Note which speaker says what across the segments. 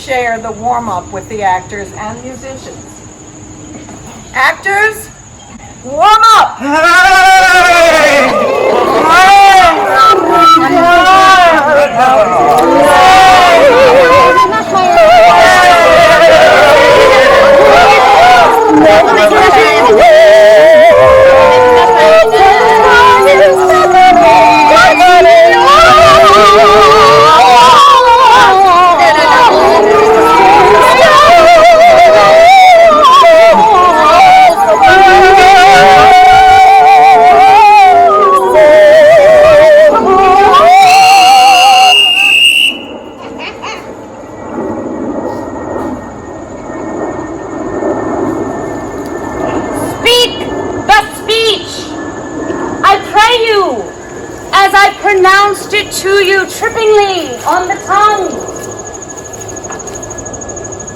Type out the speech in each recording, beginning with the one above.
Speaker 1: share the warm-up with the actors and musicians. Actors, warm up!
Speaker 2: Pronounced it to you trippingly on the tongue.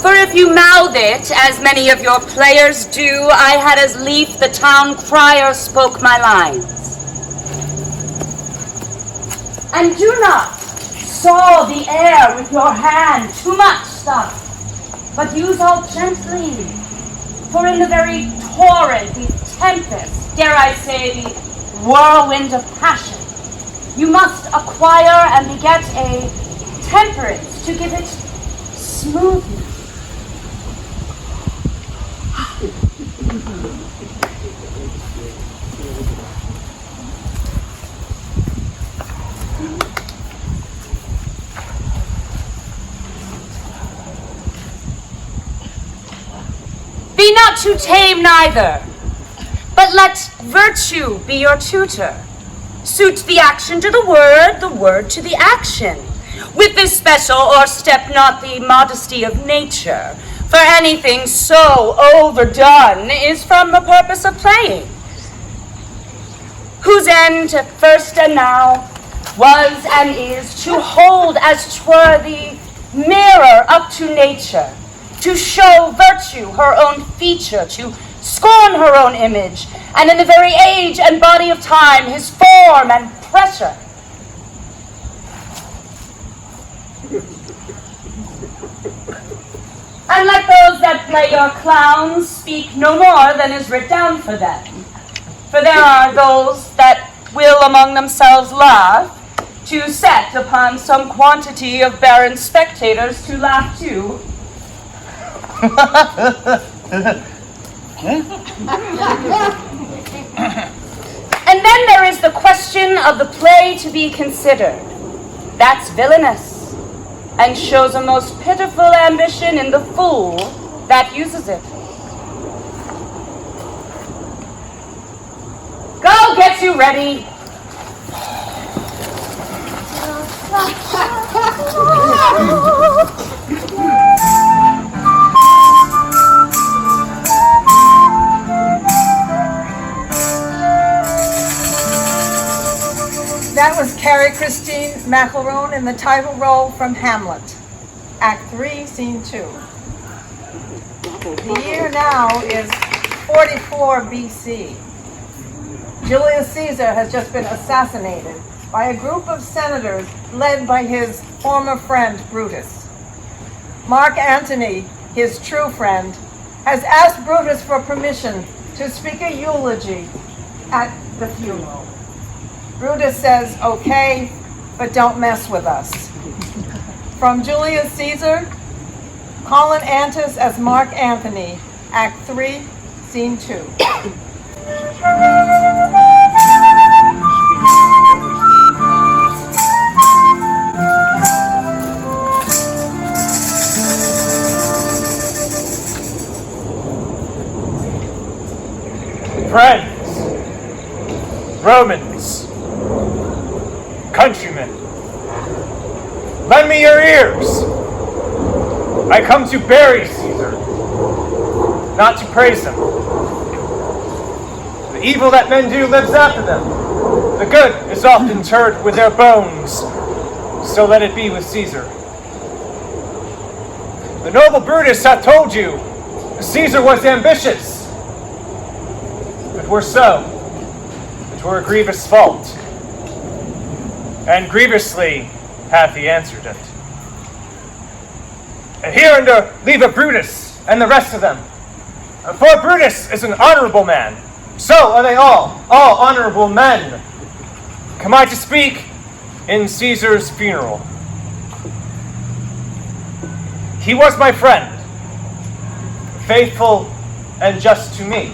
Speaker 2: For if you mouth it, as many of your players do, I had as lief the town crier spoke my lines. And do not saw the air with your hand, too much stuff, but use all gently. For in the very torrent, the tempest, dare I say, the whirlwind of passion, you must acquire and beget a temperance to give it smoothness. Be not too tame neither, but let virtue be your tutor. Suit the action to the word to the action. With this special o'erstep not the modesty of nature, for anything so overdone is from the purpose of playing, whose end at first and now was and is to hold as 'twere the mirror up to nature, to show virtue her own feature, to scorn her own image, and in the very age and body of time, his form and pressure. And let those that play your clowns speak no more than is writ down for them. For there are those that will among themselves laugh, to set upon some quantity of barren spectators to laugh too. And then there is the question of the play to be considered. That's villainous, and shows a most pitiful ambition in the fool that uses it. Go get you ready.
Speaker 1: That was Carrie Christine McElroon in the title role from Hamlet, Act 3, Scene 2. The year now is 44 BC. Julius Caesar has just been assassinated by a group of senators led by his former friend Brutus. Mark Antony, his true friend, has asked Brutus for permission to speak a eulogy at the funeral. Brutus says, okay, but don't mess with us. From Julius Caesar, Colin Antis as Mark Antony, Act 3, Scene 2.
Speaker 3: Friends, Romans, countrymen, lend me your ears. I come to bury Caesar, not to praise him. The evil that men do lives after them. The good is often interred with their bones. So let it be with Caesar. The noble Brutus hath told you Caesar was ambitious. If it were so, it were a grievous fault. And grievously hath he answered it. here under leave of Brutus and the rest of them. For Brutus is an honorable man. So are they all honorable men. Come I to speak in Caesar's funeral. He was my friend, faithful and just to me.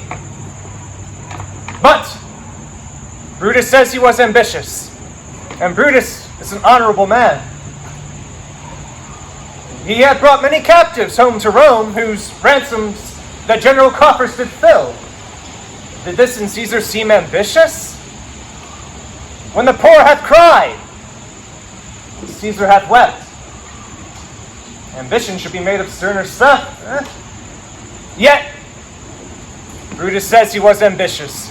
Speaker 3: But Brutus says he was ambitious, and Brutus is an honorable man. He had brought many captives home to Rome, whose ransoms the general coffers did fill. Did this in Caesar seem ambitious? When the poor hath cried, Caesar hath wept. Ambition should be made of sterner stuff. Yet, Brutus says he was ambitious.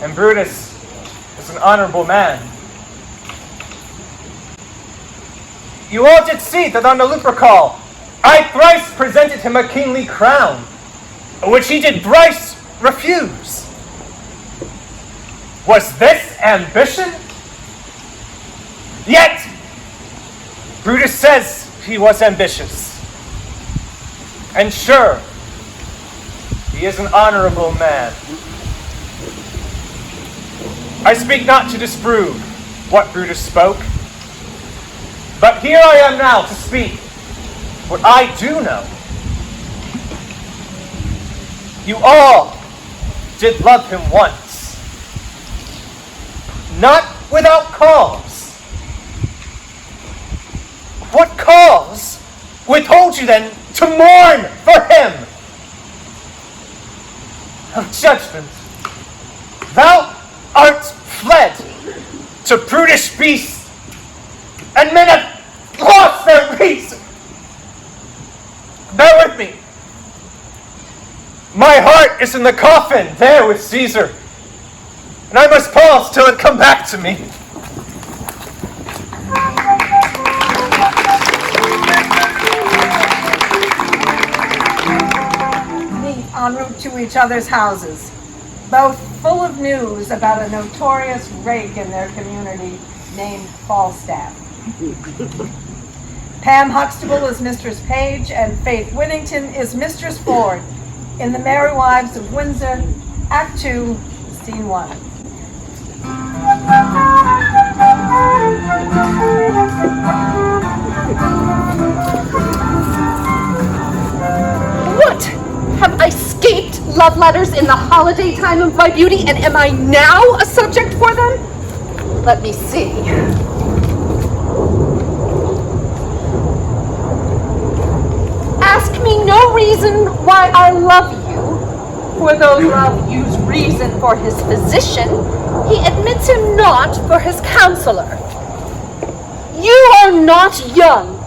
Speaker 3: And Brutus is an honorable man. You all did see that on the Lupercal, I thrice presented him a kingly crown, which he did thrice refuse. Was this ambition? Yet, Brutus says he was ambitious. And sure, he is an honorable man. I speak not to disprove what Brutus spoke, but here I am now to speak what I do know. You all did love him once, not without cause. What cause withholds you then to mourn for him? Of judgment, thou art fled to brutish beasts, and men have lost their reason. Bear with me. My heart is in the coffin there with Caesar, and I must pause till it come back to me.
Speaker 1: En route to each other's houses, both full of news about a notorious rake in their community named Falstaff. Pam Huxtable is Mistress Page, and Faith Whittington is Mistress Ford in The Merry Wives of Windsor, Act 2, Scene 1.
Speaker 4: What? Have I escaped love letters in the holiday time of my beauty, and am I now a subject for them? Let me see. Ask me no reason why I love you, for though love use reason for his physician, he admits him not for his counselor. You are not young.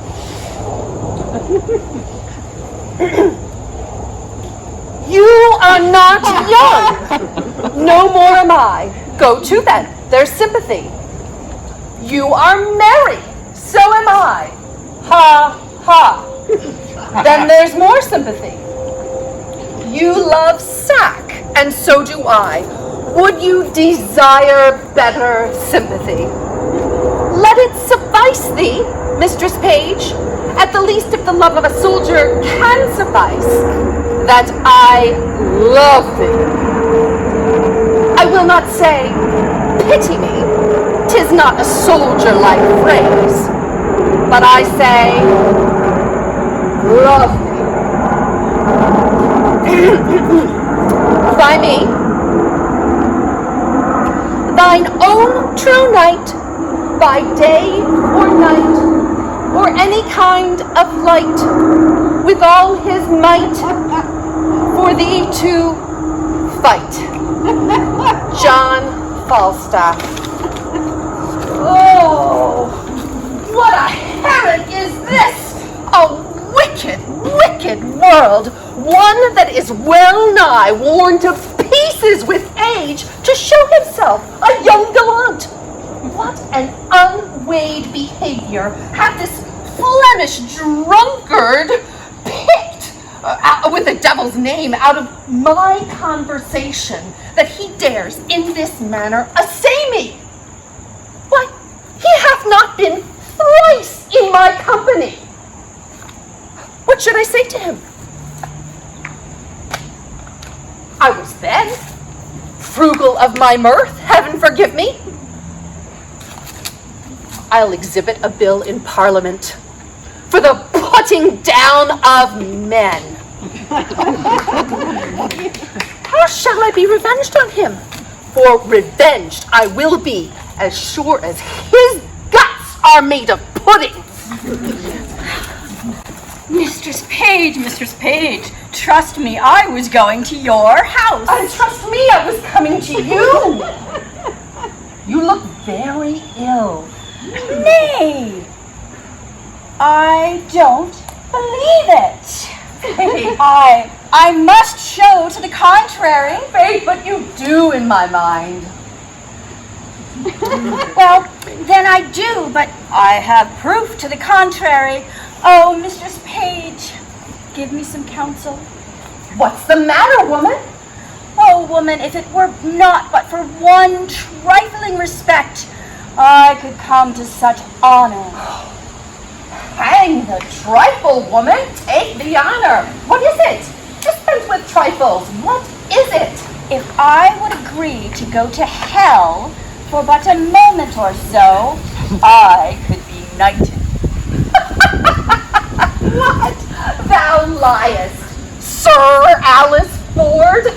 Speaker 4: You are not young. No more am I. Go to then. There's sympathy. You are merry. So am I. Ha, ha. Then there's more sympathy. You love sack, and so do I. Would you desire better sympathy? Let it suffice thee, Mistress Page, at the least if the love of a soldier can suffice, that I love thee. I will not say, pity me, 'tis not a soldier-like phrase, but I say, love me. By me, thine own true knight, by day or night, or any kind of light, with all his might, for thee to fight. John Falstaff. Oh, what a herod is this! A wicked, wicked world, one that is well nigh worn to pieces with age to show himself a young gallant. What an unweighed behavior hath this Flemish drunkard picked with the devil's name out of my conversation, that he dares in this manner assay me. Why, he hath not been thrice in my company. What should I say to him? I was then frugal of my mirth, heaven forgive me. I'll exhibit a bill in Parliament for the putting down of men. How shall I be revenged on him? For revenged I will be, as sure as his guts are made of pudding.
Speaker 5: Mistress Page, trust me, I was going to your house.
Speaker 4: And trust me, I was coming to you. You look very ill.
Speaker 5: Nay, I don't believe it. I must show to the contrary.
Speaker 4: Faith, but you do in my mind.
Speaker 5: Well, then I do, but I have proof to the contrary. Oh, Mistress Page, give me some counsel.
Speaker 4: What's the matter, woman?
Speaker 5: Oh, woman, if it were not but for one trifling respect, I could come to such honor.
Speaker 4: Hang the trifle, woman. Take the honor. What is it? Dispense with trifles. What is it?
Speaker 5: If I would agree to go to hell for but a moment or so, I could be knighted.
Speaker 4: What? Thou liest. Sir Alice Ford,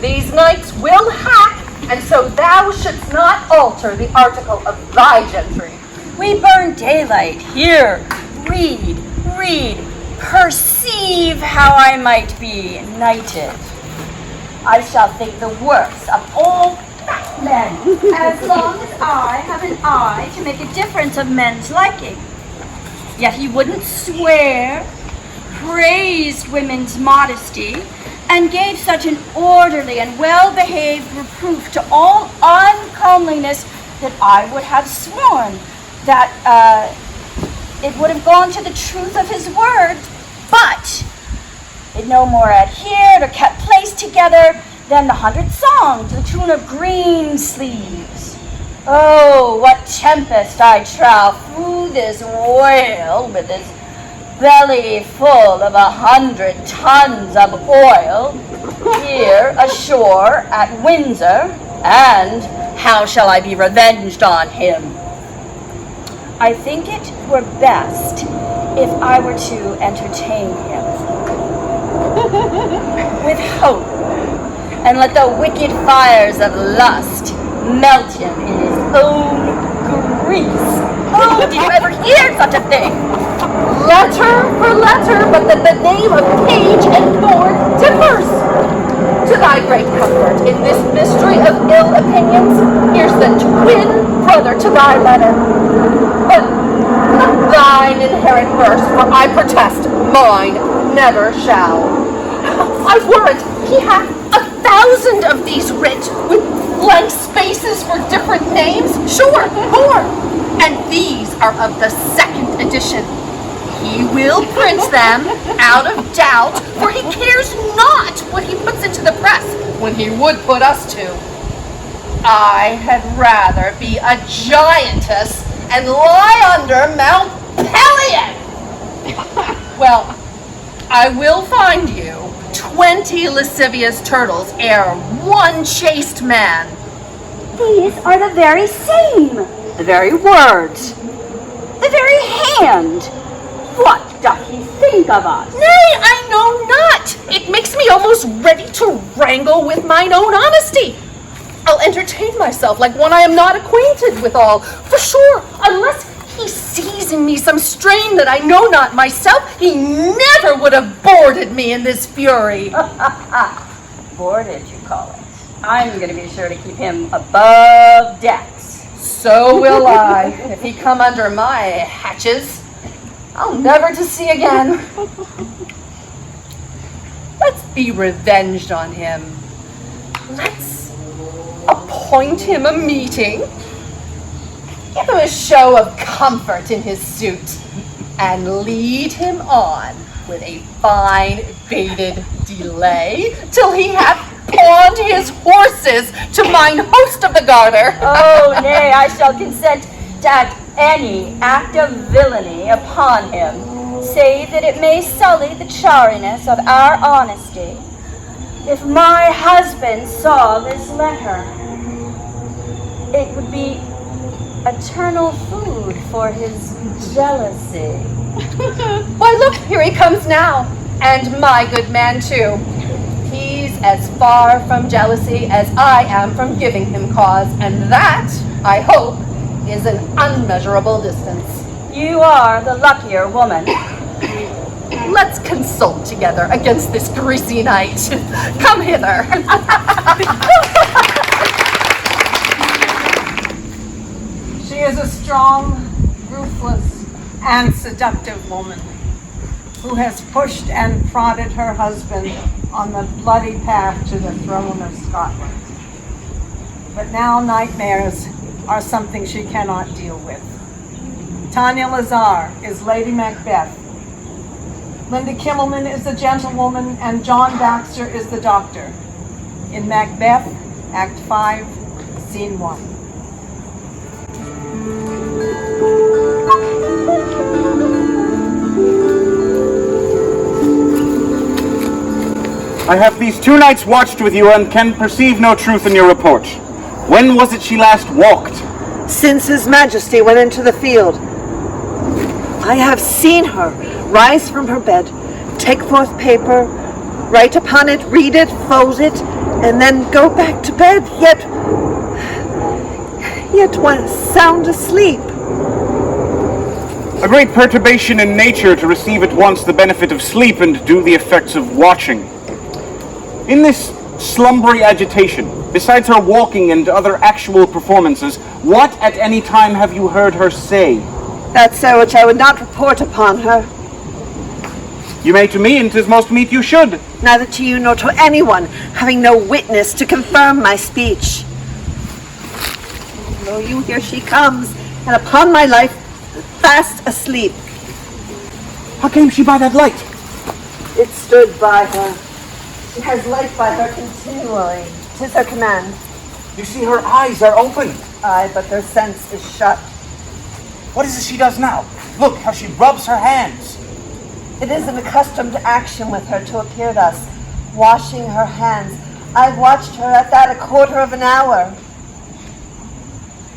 Speaker 4: these knights will hack, and so thou shouldst not alter the article of thy gentry.
Speaker 5: We burn daylight. Here, read, perceive how I might be knighted. I shall think the worst of all men, as long as I have an eye to make a difference of men's liking. Yet he wouldn't swear, praised women's modesty, and gave such an orderly and well-behaved reproof to all uncomeliness that I would have sworn that it would have gone to the truth of his word, but it no more adhered or kept place together than the 100 songs to the tune of Green Sleeves. Oh, what tempest I trow through this whale with his belly full of 100 tons of oil, here ashore at Windsor, and how shall I be revenged on him? I think it were best if I were to entertain him with hope, and let the wicked fires of lust melt him in his own grease. Oh, did you ever hear such a thing?
Speaker 4: Letter for letter, but that the name of Page and Ford differs. To thy great comfort in this mystery of ill opinions, here's the twin brother to thy letter. But not thine inherent verse, for I protest mine never shall. I warrant he hath 1,000 of these writ, with blank spaces for different names. Sure, more. And these are of the second edition. He will print them out of doubt, for he cares not what he puts into the press, when he would put us to. I had rather be a giantess and lie under Mount Pelion. Well, I will find you 20 lascivious turtles ere one chaste man.
Speaker 5: These are the very same, the very words, the very hand. What doth he think of us?
Speaker 4: Nay, I know not. It makes me almost ready to wrangle with mine own honesty. I'll entertain myself like one I am not acquainted withal, for sure, unless he sees in me some strain that I know not myself, he never would have boarded me in this fury.
Speaker 5: Boarded, you call it. I'm going to be sure to keep him above decks.
Speaker 4: So will I, if he come under my hatches. I'll never to see again. Let's be revenged on him. Let's appoint him a meeting. Give him a show of comfort in his suit, and lead him on with a fine baited delay till he hath pawned his horses to mine host of the garter.
Speaker 5: Oh, nay, I shall consent to act any act of villainy upon him, save that it may sully the chariness of our honesty. If my husband saw this letter, it would be eternal food for his jealousy.
Speaker 4: Why, look, here he comes now. And my good man, too. He's as far from jealousy as I am from giving him cause, and that, I hope, is an unmeasurable distance.
Speaker 5: You are the luckier woman.
Speaker 4: Let's consult together against this greasy knight. Come hither.
Speaker 1: She is a strong, ruthless, and seductive woman who has pushed and prodded her husband on the bloody path to the throne of Scotland. But now nightmares are something she cannot deal with. Tanya Lazar is Lady Macbeth. Linda Kimmelman is the gentlewoman, and John Baxter is the doctor. In Macbeth, Act 5, Scene 1.
Speaker 6: I have these 2 nights watched with you and can perceive no truth in your report. When was it she last walked?
Speaker 7: Since His Majesty went into the field. I have seen her rise from her bed, take forth paper, write upon it, read it, fold it, and then go back to bed, yet one sound asleep.
Speaker 6: A great perturbation in nature to receive at once the benefit of sleep and do the effects of watching. In this slumbery agitation, besides her walking and other actual performances, what at any time have you heard her say?
Speaker 7: That's that which I would not report upon her,
Speaker 6: You may to me, and 'tis most meet you should.
Speaker 7: neither to you nor to anyone, having no witness to confirm my speech. Lo, you, here she comes, and upon my life, fast asleep.
Speaker 6: How came she by that light?
Speaker 7: It stood by her. She has light by her continually. 'Tis her command.
Speaker 6: You see her eyes are open.
Speaker 7: Aye, but their sense is shut.
Speaker 6: What is it she does now? Look how she rubs her hands.
Speaker 7: It is an accustomed action with her to appear thus, washing her hands. I've watched her at that a quarter of an hour.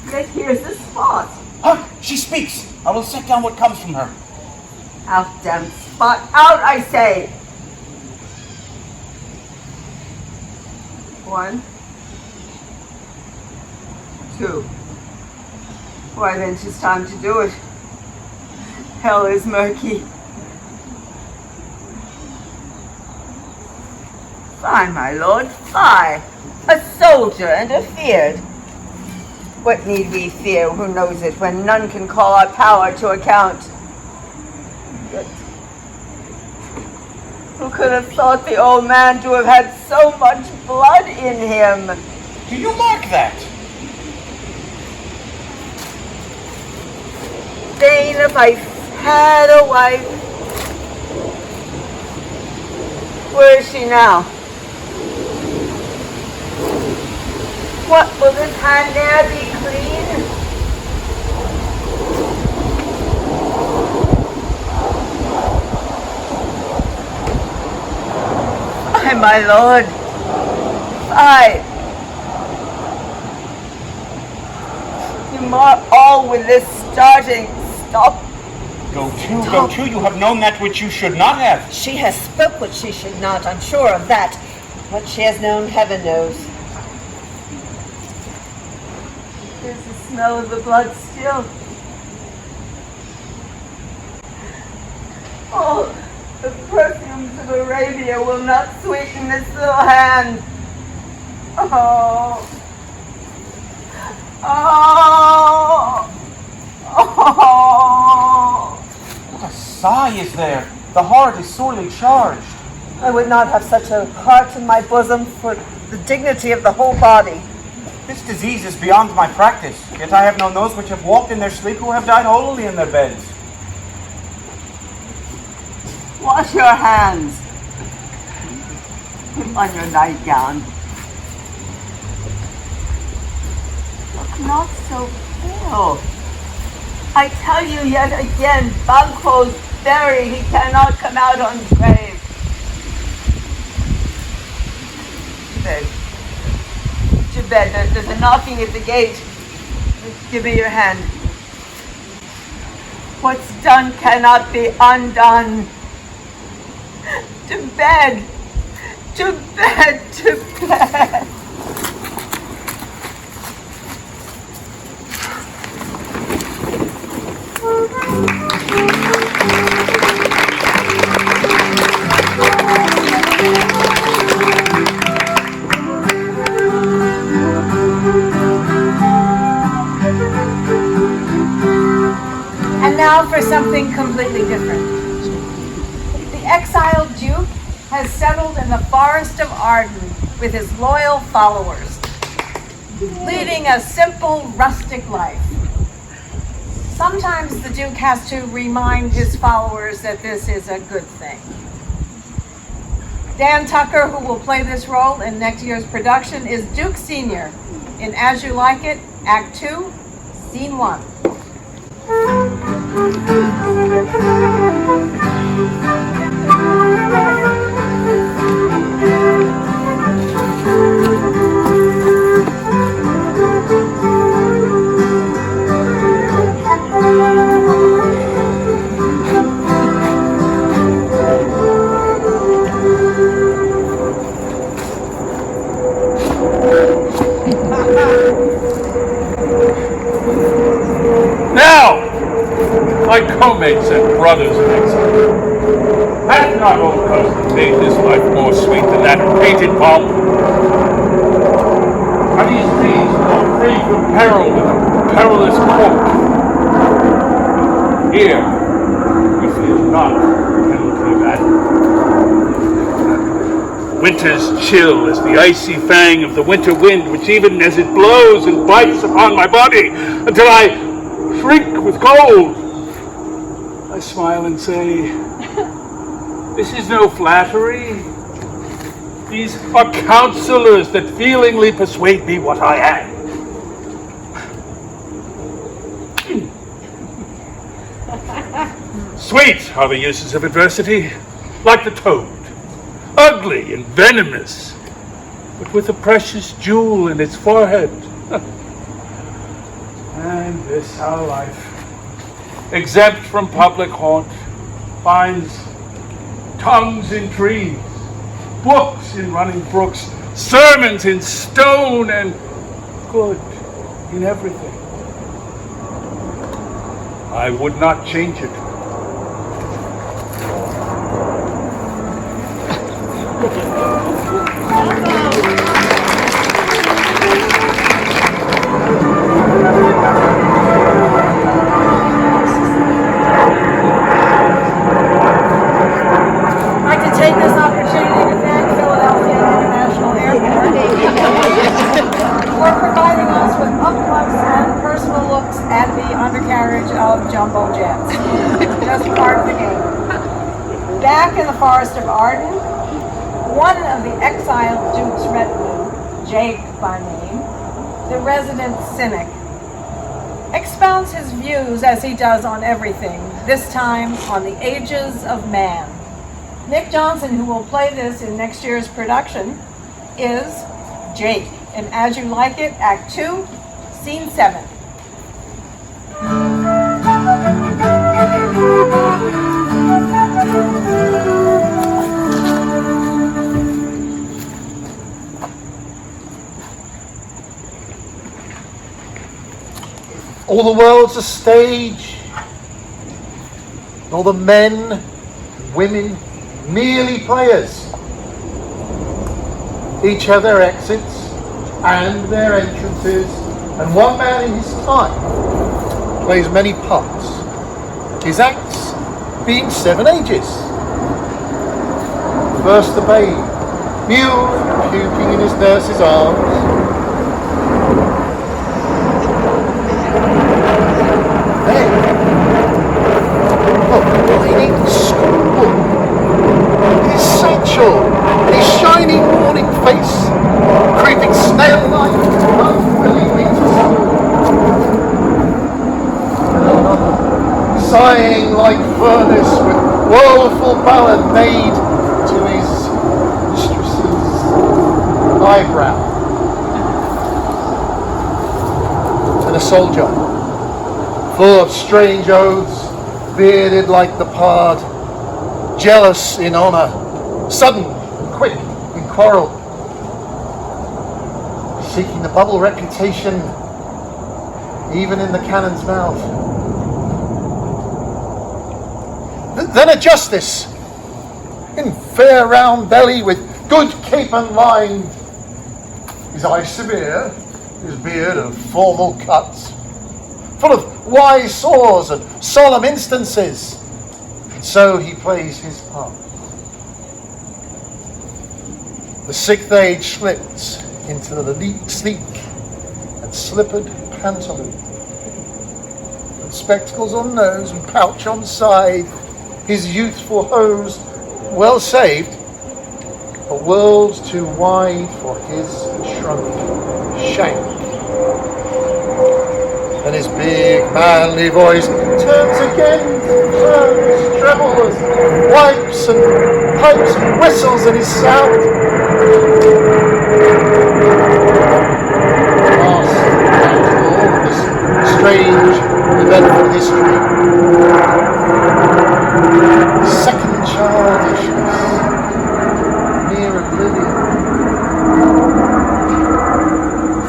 Speaker 7: Yet here's the spot.
Speaker 6: Huh? She speaks. I will set down what comes from her.
Speaker 7: Out, damn spot. Out, I say. 1, 2. Why, then 'tis time to do it. Hell is murky. Fie, my lord, fie. A soldier and afeard. What need we fear, who knows it, when none can call our power to account? Yet, who could have thought the old man to have had so much blood in him?
Speaker 6: Do you mark that?
Speaker 7: Fain if I had a wife. Where is she now? What, will this hand there be clean? Aye, my lord. Aye. You mar all with this starting. Stop.
Speaker 6: Go to, you have known that which you should not have.
Speaker 7: She has spoke what she should not, I'm sure of that. What she has known, heaven knows. There's the smell of the blood still. Oh, the perfumes of Arabia will not sweeten this little hand. Oh. Oh. Oh.
Speaker 6: What a sigh is there. The heart is sorely charged.
Speaker 7: I would not have such a heart in my bosom for the dignity of the whole body.
Speaker 6: This disease is beyond my practice, yet I have known those which have walked in their sleep who have died holily in their beds.
Speaker 7: Wash your hands. Put on your nightgown. Look not so pale. I tell you yet again, Banquo's
Speaker 2: bury, he cannot come out unscathed. To bed. There's a knocking at the gate. Give me your hand. What's done cannot be undone. To bed. To bed. To bed.
Speaker 1: And now for something completely different. The exiled Duke has settled in the forest of Arden with his loyal followers, leading a simple, rustic life. Sometimes the Duke has to remind his followers that this is a good thing. Dan Tucker, who will play this role in next year's production, is Duke Sr. in As You Like It, Act 2, Scene 1.
Speaker 8: Now, my co-mates and brothers in exile, hath not old custom made this life more sweet than that of painted pomp? Are these days more free from peril with a perilous court? Here, we feel not the penalty of battle. Winter's chill is the icy fang of the winter wind, which even as it blows and bites upon my body, until I shrink with cold, I smile and say, this is no flattery. These are counselors that feelingly persuade me what I am. Sweet are the uses of adversity, like the toad, ugly and venomous, but with a precious jewel in its forehead. And this our life, exempt from public haunt, finds tongues in trees, books in running brooks, sermons in stone, and good in everything. I would not change it.
Speaker 1: Back in the forest of Arden, one of the exiled Duke's retinue, Jake by name, the resident cynic, expounds his views as he does on everything, this time on the ages of man. Nick Johnson, who will play this in next year's production, is Jake in As You Like It, Act 2, Scene 7.
Speaker 9: All the world's a stage. All the men, women, merely players. Each have their exits and their entrances, and one man in his time plays many parts. His acts being 7 ages. First the babe, mule and puking in his nurse's arms. His satchel, his shiny morning face, creeping snail-like, unwillingly to school. Sighing like furnace with ballad made to his mistress's eyebrow. And a soldier, full of strange oaths, bearded like the pard, jealous in honour, sudden, quick in quarrel, seeking the bubble reputation even in the cannon's mouth. Then a justice, in fair round belly with good cape and line, his eye severe, his beard of formal cuts, full of wise saws and solemn instances, and so he plays his part. The sixth age slips into the sleek and slippered pantaloon, and spectacles on nose and pouch on side, his youthful hose well saved, but worlds too wide for his shrunk shank. And his big manly voice turns again, turns, trebles, wipes and pipes and whistles in his sound. Last after all this strange eventful history, second childishness, mere oblivion.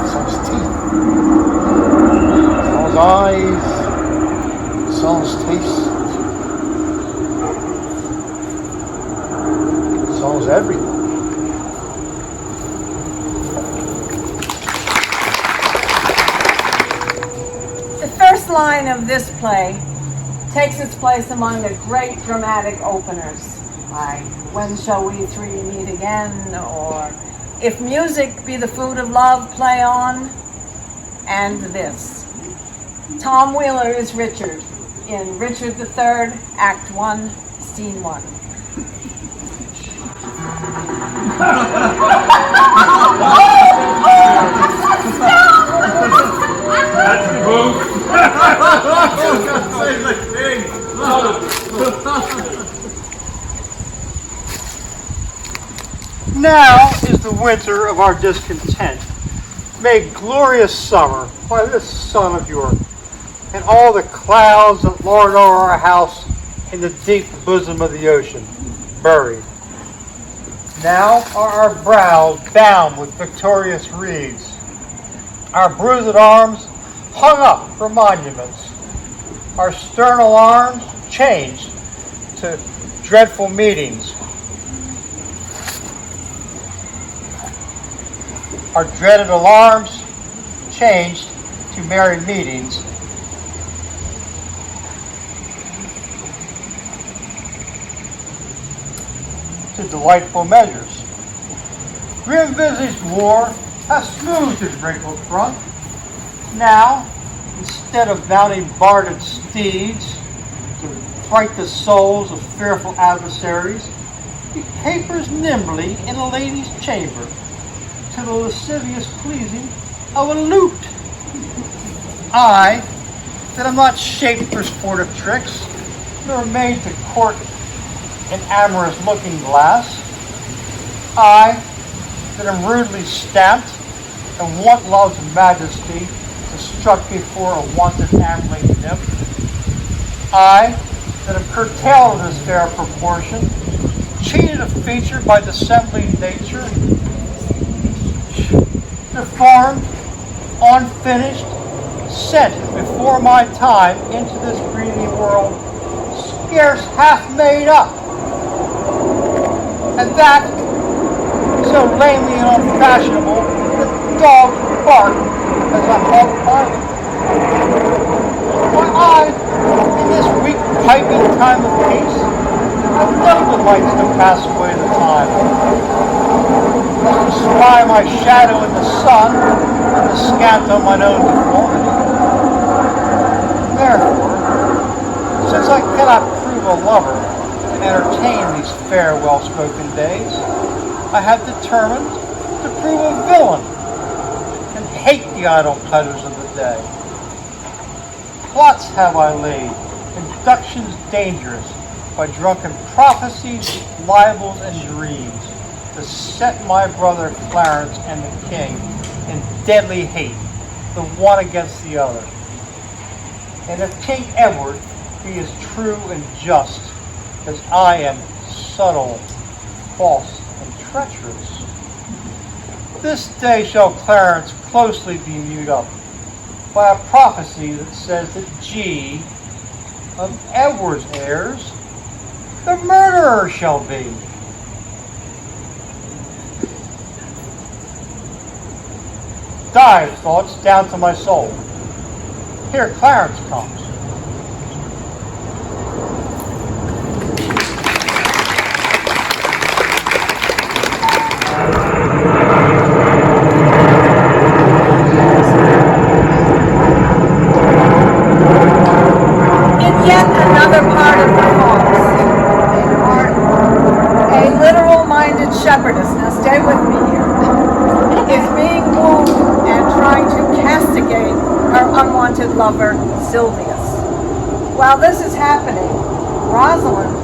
Speaker 9: Some's teeth, some's eyes, some's taste, some's everything.
Speaker 1: The first line of this play takes its place among the great dramatic openers, like When Shall We Three Meet Again, or If Music Be the Food of Love, Play On, and this. Tom Wheeler is Richard in Richard III, Act 1, Scene 1.
Speaker 8: That's the move.
Speaker 10: Now is the winter of our discontent, made glorious summer by this sun of yours, and all the clouds that lord over our house in the deep bosom of the ocean, buried. Now are our brows bound with victorious wreaths, our bruised arms hung up for monuments, our stern alarms changed to dreadful meetings, our dreaded alarms changed to merry meetings, to delightful measures. Grim-visaged war has smoothed his wrinkled front. Now, instead of mounting barded steeds to fright the souls of fearful adversaries, he capers nimbly in a lady's chamber to the lascivious pleasing of a lute. I, that am not shaped for sportive tricks, nor made to court an amorous looking glass, I, that am rudely stamped and want love's majesty to strut before a wanton ambling nymph, I, that am curtailed of this fair proportion, cheated of feature by dissembling nature, deformed, unfinished, sent before my time into this breathing world, scarce half made up, and that so lamely and unfashionable that dogs bark as I walk by it. But I, in this weak piping time of peace, have no delights to pass away the time. To spy my shadow in the sun and the scant on mine own deformity. Therefore, since I cannot prove a lover and entertain these fair, well-spoken days, I have determined to prove a villain and hate the idle pleasures of the day. Plots have I laid, inductions dangerous, by drunken prophecies, libels, and dreams to set my brother Clarence and the king in deadly hate, the one against the other. And if King Edward be as true and just as I am subtle, false, and treacherous, this day shall Clarence closely be mewed up by a prophecy that says that G of Edward's heirs the murderer shall be. Dive thoughts down to my soul. Here Clarence comes.
Speaker 1: In yet another part of the forest, a literal-minded shepherdess, now stay with me here, is being moved and trying to castigate her unwanted lover, Silvius. While this is happening, Rosalind,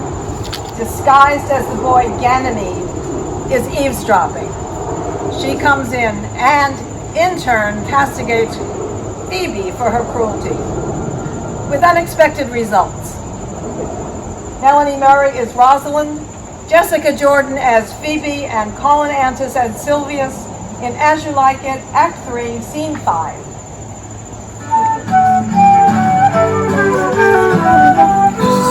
Speaker 1: disguised as the boy Ganymede, is eavesdropping. She comes in and, in turn, castigates Phoebe for her cruelty, with unexpected results. Melanie Murray is Rosalind, Jessica Jordan as Phoebe, and Colin Antis as Silvius in As You Like It, Act 3, Scene 5.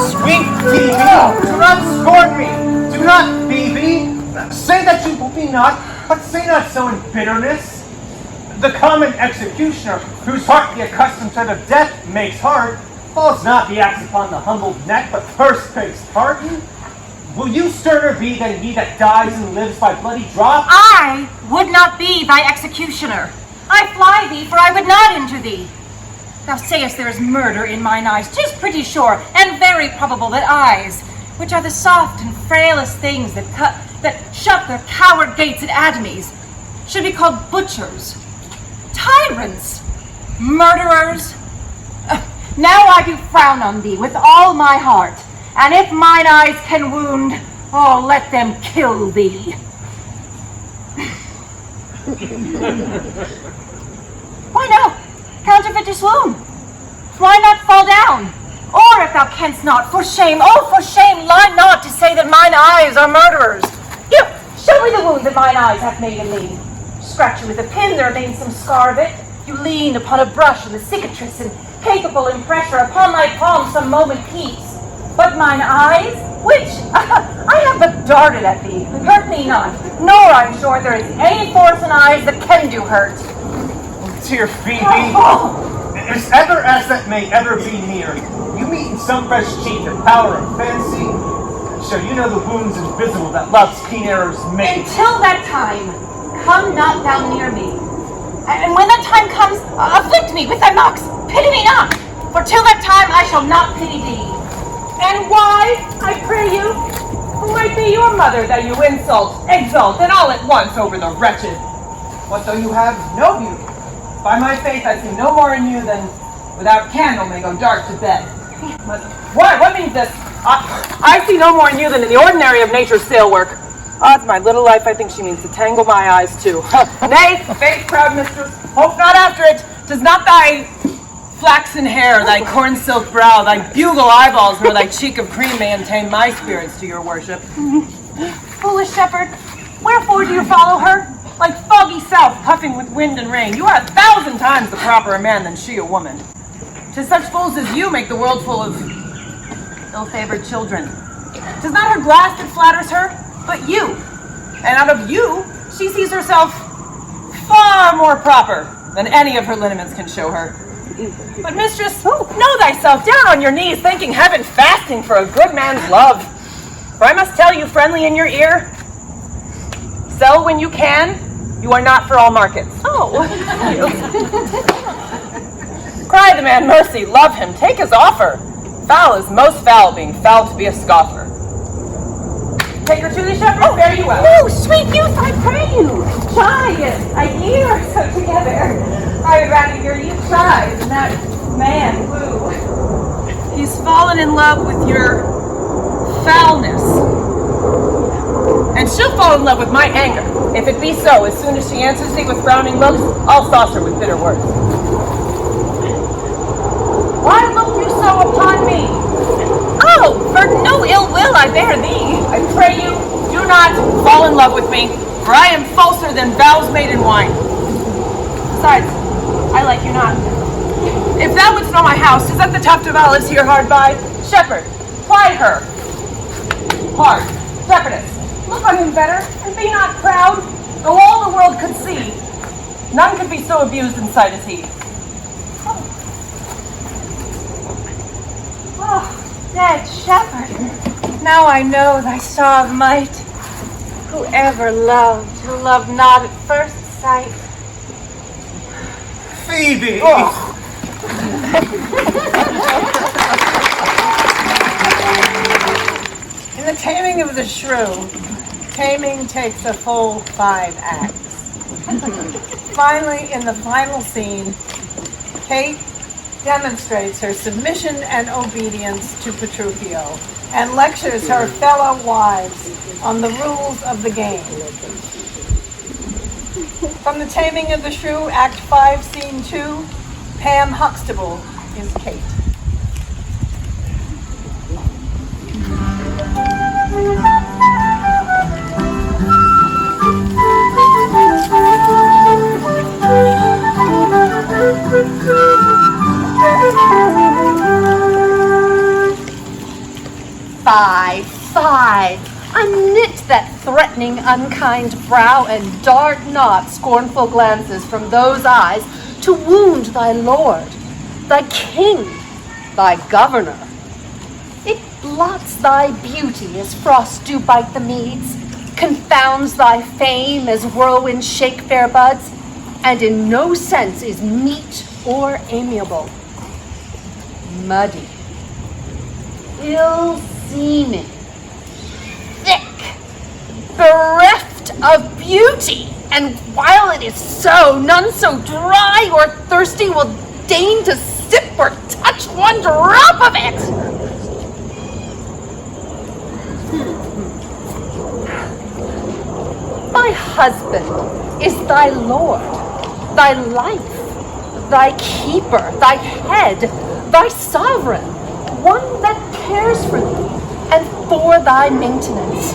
Speaker 3: Sweet Phoebe, do not scorn me. Do not, Phoebe. Say that you will be not, but say not so in bitterness. The common executioner, whose heart the accustomed tread of death makes hard, falls not the axe upon the humbled neck, but first begs pardon. Will you sterner be than he that dies and lives by bloody drop?
Speaker 5: I would not be thy executioner. I fly thee, for I would not injure thee. Thou sayest there is murder in mine eyes. 'Tis pretty sure, and very probable that eyes, which are the soft and frailest things that shut their coward gates at Adme's, should be called butchers, tyrants, murderers. Now I do frown on thee with all my heart, and if mine eyes can wound, oh, let them kill thee. Why no? Counterfeit to swoon. Why not fall down? Or if thou canst not, for shame, oh, for shame, lie not to say that mine eyes are murderers. You, show me the wound that mine eyes have made in thee. Scratch you with a pin, there remains some scar of it. You lean upon a brush in the cicatrice, and capable in pressure upon thy palm some moment peace. But mine eyes, which I have but darted at thee, hurt me not, nor I'm sure there is any force in eyes that can do hurt.
Speaker 3: Dear Phoebe, as ever as that may ever be near, you meet in some fresh cheat the power of fancy, so you know the wounds invisible that love's keen arrows make.
Speaker 5: Until that time, come not thou near me. And when that time comes, afflict me with thy mocks, pity me not, for till that time I shall not pity thee.
Speaker 4: And why, I pray you, who might be your mother that you insult, exalt, and all at once over the wretched?
Speaker 11: What though you have no beauty? By my faith, I see no more in you than without candle may go dark to bed. What means this? I see no more in you than in the ordinary of nature's sail work. Odds my little life, I think she means to tangle my eyes too. Nay, faith, proud mistress, hope not after it. 'Tis not thy flaxen hair, thy corn silk brow, thy bugle eyeballs, nor thy cheek of cream may attain my spirits to your worship.
Speaker 5: Foolish shepherd, wherefore do you follow her?
Speaker 11: Like foggy south puffing with wind and rain, you are 1,000 times the proper a man than she a woman. 'Tis such fools as you make the world full of ill-favored children. 'Tis not her glass that flatters her, but you. And out of you, she sees herself far more proper than any of her lineaments can show her. But mistress, know thyself, down on your knees, thanking heaven, fasting for a good man's love. For I must tell you friendly in your ear, sell when you can, you are not for all markets. Oh. Cry the man mercy, love him, take his offer. Foul is most foul, being foul to be a scoffer. Take her to the shepherd, fare you well.
Speaker 5: Oh, sweet youth, I pray you, chide a year or so together. I would rather hear you chide than that man woo.
Speaker 11: He's fallen in love with your foulness. And she'll fall in love with my anger. If it be so, as soon as she answers thee with frowning looks, I'll sauce her with bitter words. Why look you so upon me? Oh, for no ill will I bear thee. I pray you, do not fall in love with me, for I am falser than vows made in wine. Besides, I like you not. If thou wouldst know my house, is at the tuft of olives here hard by. Shepherd, ply her. Hard, shepherdess, look on him better, and be not proud. Though all the world could see, none could be so abused in sight as he.
Speaker 5: Oh, dead shepherd, now I know thy saw of might. Who ever loved, who loved not at first sight.
Speaker 3: Phoebe!
Speaker 1: In The Taming of the Shrew, taming takes a full 5 acts. Finally, in the final scene, Kate demonstrates her submission and obedience to Petruchio and lectures her fellow wives on the rules of the game. From The Taming of the Shrew, Act 5, Scene 2, Pam Huxtable is Kate.
Speaker 4: Five. Unknit that threatening, unkind brow, and dart not scornful glances from those eyes to wound thy lord, thy king, thy governor. It blots thy beauty as frost do bite the meads, confounds thy fame as whirlwinds shake fair buds, and in no sense is meet or amiable. Muddy, ill-seeming, thick, bereft of beauty, and while it is so, none so dry or thirsty will deign to sip or touch one drop of it. My husband is thy lord, thy life, thy keeper, thy head, thy sovereign, one that cares for thee and for thy maintenance,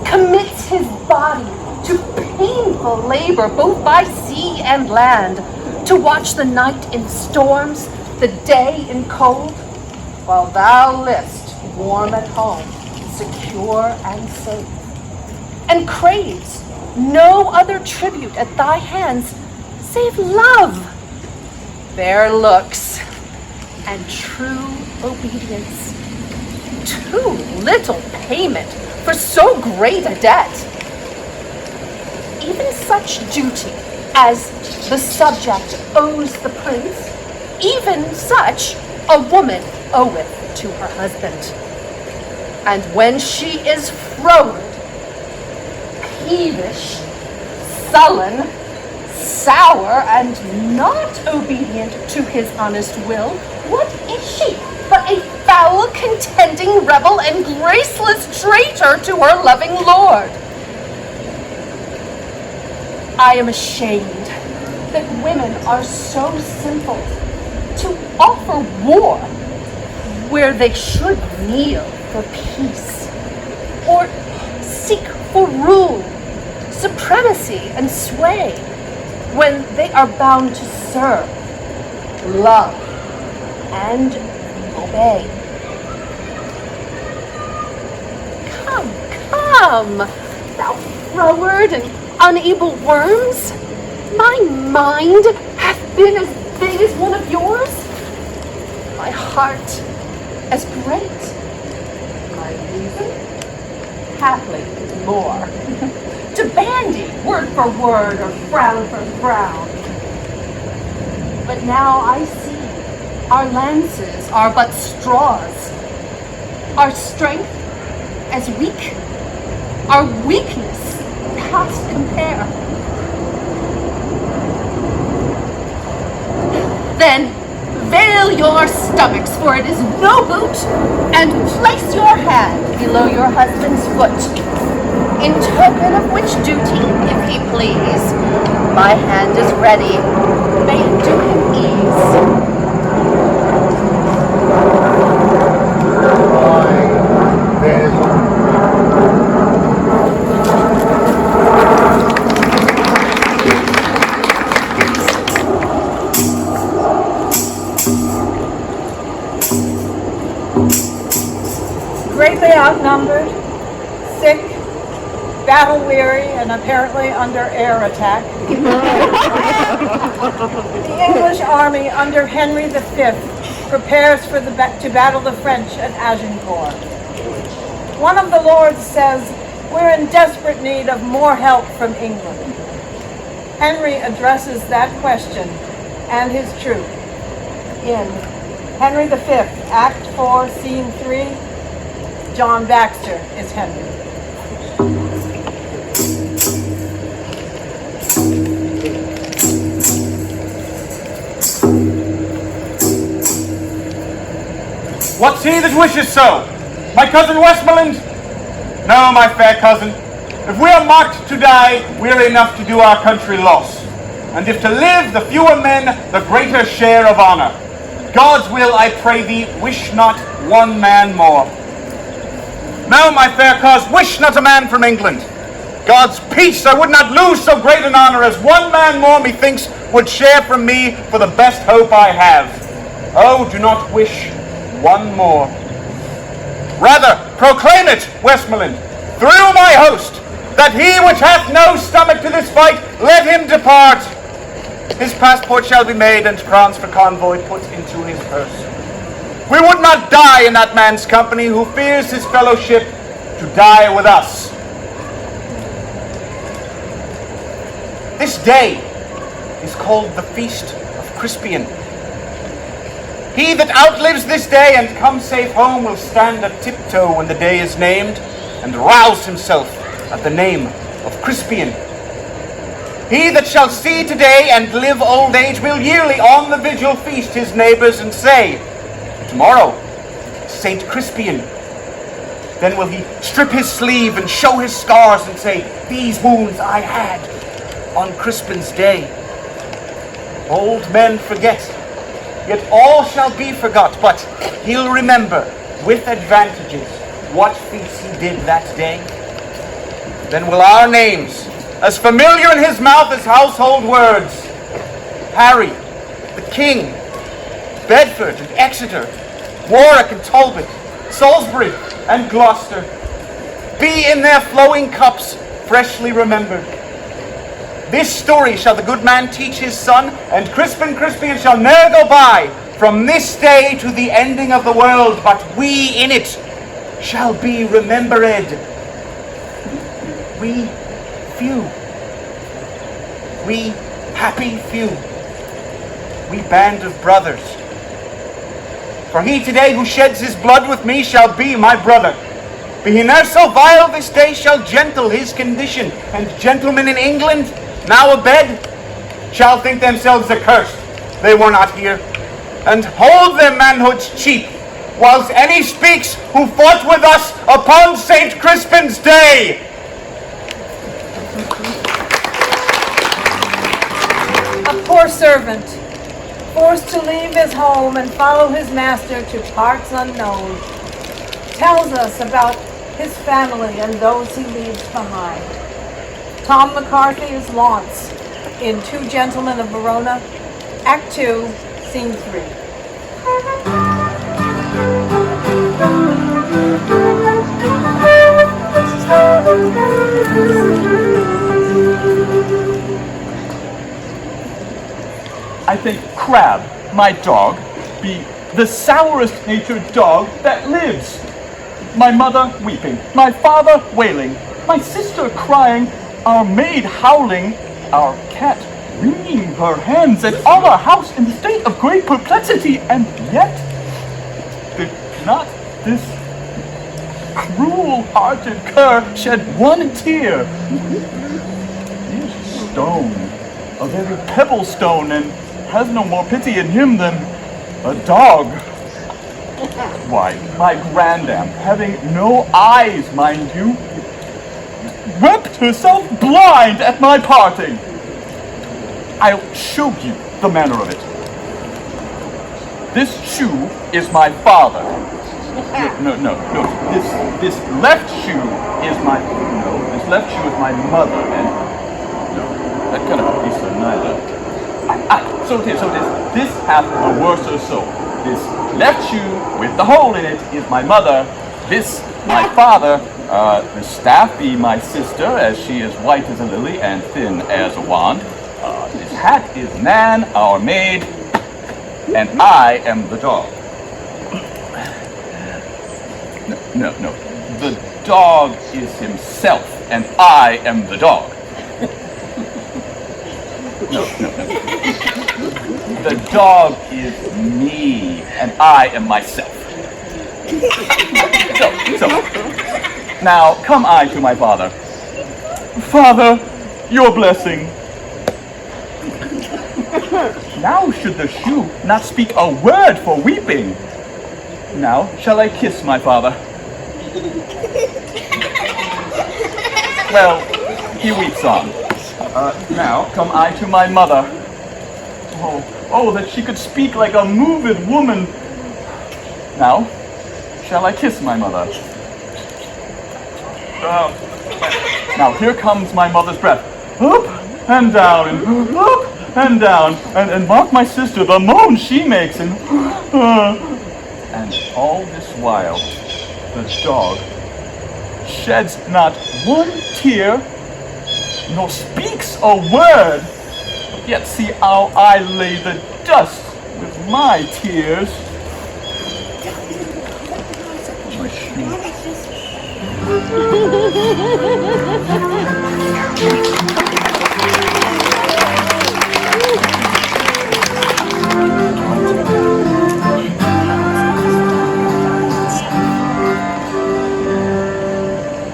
Speaker 4: commits his body to painful labor both by sea and land, to watch the night in storms, the day in cold, while thou livest warm at home, secure and safe, and craves no other tribute at thy hands save love, fair looks, and true obedience. Too little payment for so great a debt. Even such duty as the subject owes the prince, even such a woman oweth to her husband. And when she is froward, peevish, sullen, sour, and not obedient to his honest will, what is she but a foul, contending rebel and graceless traitor to her loving lord? I am ashamed that women are so simple to offer war where they should kneel for peace, or seek for rule, supremacy, and sway, when they are bound to serve, love, and obey. Come, thou froward and unable worms, my mind hath been as big as one of yours, my heart as great, my reason haply more. To bandy word for word or frown for frown. But now I see our lances are but straws, our strength as weak, our weakness past compare. Then veil your stomachs, for it is no boot, and place your hand below your husband's foot, in token of which duty, if he please, my hand is ready. May it do him ease.
Speaker 1: Greatly outnumbered, sick, battle-weary, and apparently under air attack, the English army under Henry V prepares to battle the French at Agincourt. One of the lords says, "We're in desperate need of more help from England." Henry addresses that question and his troops in Henry V, Act 4, Scene 3. John Baxter is Henry.
Speaker 6: What's he that wishes so? My cousin Westmoreland? No, my fair cousin. If we are marked to die, we are enough to do our country loss. And if to live, the fewer men, the greater share of honour. God's will, I pray thee, wish not one man more. No, my fair cause, wish not a man from England. God's peace, I would not lose so great an honour as one man more, methinks, would share from me for the best hope I have. Oh, do not wish one more. Rather, proclaim it, Westmoreland, through my host, that he which hath no stomach to this fight, let him depart. His passport shall be made, and crowns for convoy put into his purse. We would not die in that man's company who fears his fellowship to die with us. This day is called the Feast of Crispian. He that outlives this day and comes safe home will stand a tiptoe when the day is named, and rouse himself at the name of Crispian. He that shall see today and live old age will yearly on the vigil feast his neighbours and say, "Tomorrow, Saint Crispian." Then will he strip his sleeve and show his scars and say, "These wounds I had on Crispin's day." Old men forget, yet all shall be forgot, but he'll remember with advantages what feats he did that day. Then will our names, as familiar in his mouth as household words, Harry, the King, Bedford and Exeter, Warwick and Talbot, Salisbury and Gloucester, be in their flowing cups freshly remembered. This story shall the good man teach his son, and Crispian shall ne'er go by from this day to the ending of the world, but we in it shall be remembered. We few. We happy few. We band of brothers. For he today who sheds his blood with me shall be my brother. Be he ne'er so vile, this day shall gentle his condition, and gentlemen in England, now abed, shall think themselves accursed they were not here, and hold their manhoods cheap, whilst any speaks who fought with us upon St. Crispin's day.
Speaker 1: A poor servant, forced to leave his home and follow his master to parts unknown, tells us about his family and those he leaves behind. Tom McCarthy's Launce in Two Gentlemen of Verona, Act 2, Scene 3.
Speaker 12: I think Crab, my dog, be the sourest natured dog that lives. My mother weeping, my father wailing, my sister crying, our maid howling, our cat wringing her hands, and all our house in a state of great perplexity, and yet did not this cruel-hearted cur shed one tear. He is stone, a very pebble stone, and has no more pity in him than a dog Why, my grandam, having no eyes, mind you, wept herself blind at my parting. I'll show you the manner of it. This shoe is my father. No. This left shoe is my mother, and no, that cannot be so neither. So it is. This hath a worser so. This left shoe with the hole in it is my mother. This my father. The staff be my sister, as she is white as a lily and thin as a wand. This hat is Nan, our maid, and I am the dog. No. The dog is himself, and I am the dog. No. The dog is me, and I am myself. So, now come I to my father. Father, your blessing. Now should the shoe not speak a word for weeping. Now shall I kiss my father? Well, he weeps on. Now come I to my mother. Oh, that she could speak like a moved woman. Now shall I kiss my mother? Now here comes my mother's breath. Up and down, and up and down, and mark my sister, the moan she makes, and all this while the dog sheds not one tear, nor speaks a word. Yet see how I lay the dust with my tears. My shoe.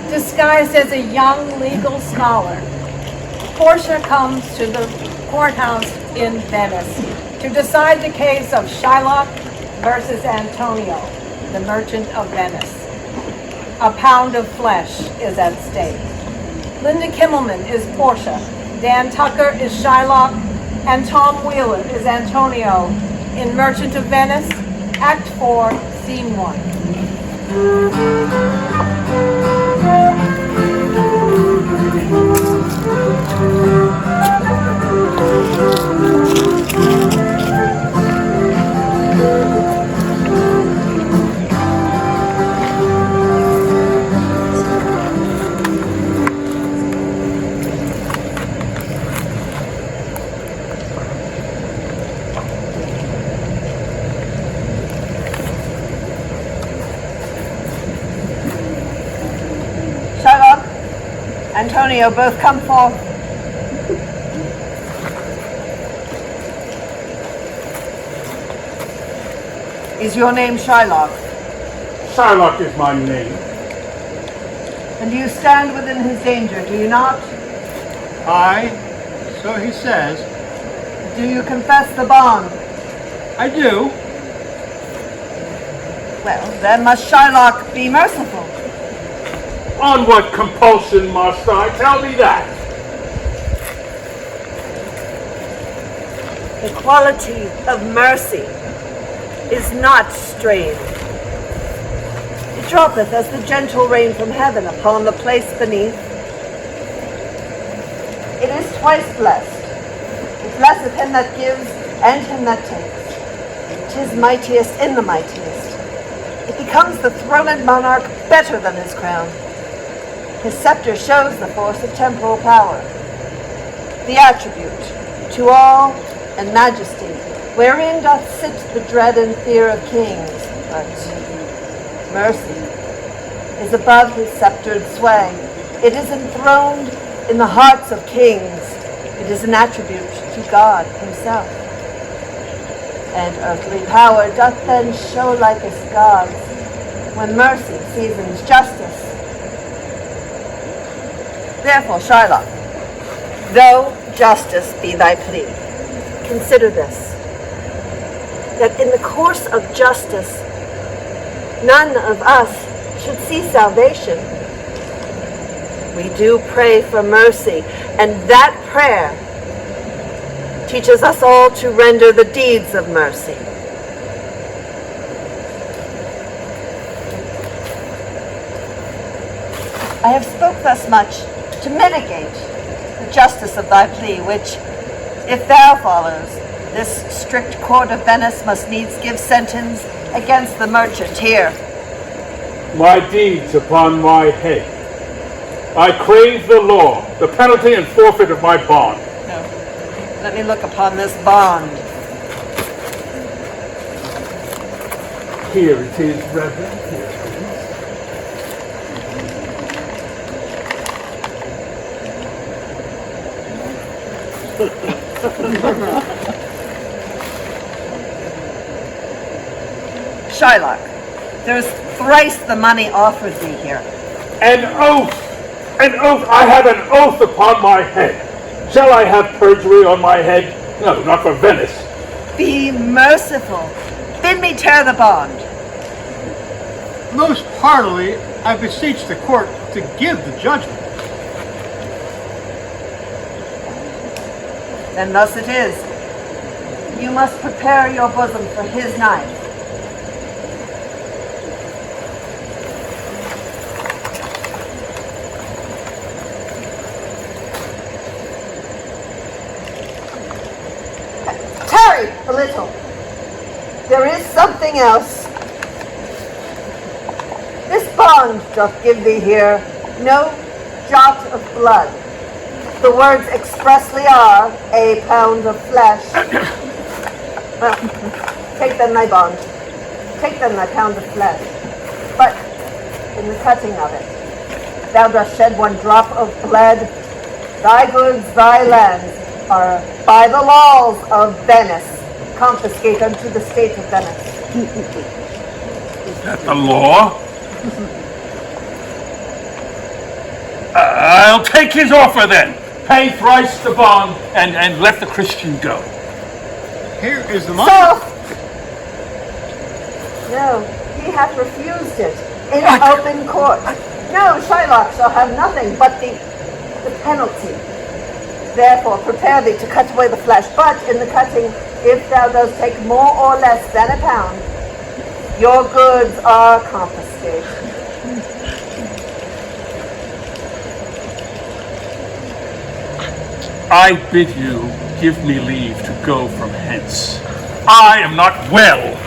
Speaker 1: Disguised as a young legal scholar, Portia comes to the courthouse in Venice to decide the case of Shylock versus Antonio, the merchant of Venice. A pound of flesh is at stake. Linda Kimmelman is Portia, Dan Tucker is Shylock, and Tom Wheeler is Antonio in Merchant of Venice, Act 4, Scene 1.
Speaker 7: Shylock, Antonio, both come forth. Is your name Shylock?
Speaker 8: Shylock is my name.
Speaker 7: And you stand within his danger, do you not?
Speaker 10: Aye, so he says.
Speaker 7: Do you confess the bond?
Speaker 10: I do.
Speaker 7: Well, then must Shylock be merciful.
Speaker 8: On what compulsion must I? Tell me that.
Speaker 7: The quality of mercy is not strained. It droppeth as the gentle rain from heaven upon the place beneath. It is twice blessed. It blesseth him that gives and him that takes. 'Tis mightiest in the mightiest. It becomes the throned monarch better than his crown. His scepter shows the force of temporal power, the attribute to all and majesty, wherein doth sit the dread and fear of kings. But mercy is above his sceptered sway. It is enthroned in the hearts of kings. It is an attribute to God himself. And earthly power doth then show like as God's, when mercy seasons justice. Therefore, Shylock, though justice be thy plea, consider this, that in the course of justice none of us should see salvation. We do pray for mercy, and that prayer teaches us all to render the deeds of mercy. I have spoke thus much to mitigate the justice of thy plea, which, if thou follows, this strict court of Venice must needs give sentence against the merchant here.
Speaker 8: My deeds upon my head. I crave the law, the penalty and forfeit of my bond.
Speaker 7: No. Let me look upon this bond.
Speaker 8: Here it is, Reverend. Here it is.
Speaker 7: Shylock, there is thrice the money offered thee here.
Speaker 8: An oath! An oath! I have an oath upon my head. Shall I have perjury on my head? No, not for Venice.
Speaker 7: Be merciful. Bid me tear the bond.
Speaker 10: Most heartily, I beseech the court to give the judgment.
Speaker 7: Then thus it is. You must prepare your bosom for his knife. Tarry a little. There is something else. This bond doth give thee here no jot of blood. The words expressly are a pound of flesh. Well, take then thy bond. Take then thy pound of flesh. But in the cutting of it, thou dost shed one drop of blood. Thy goods, thy lands are by the laws of Venice confiscate unto the state of Venice.
Speaker 8: Is that the law? I'll take his offer then. Pay thrice the bond and let the Christian go.
Speaker 10: Here is the money.
Speaker 7: Soft! No, he hath refused it in open court. No, Shylock shall have nothing but the penalty. Therefore, prepare thee to cut away the flesh, but in the cutting, if thou dost take more or less than a pound, your goods are confiscated.
Speaker 8: I bid you give me leave to go from hence. I am not well.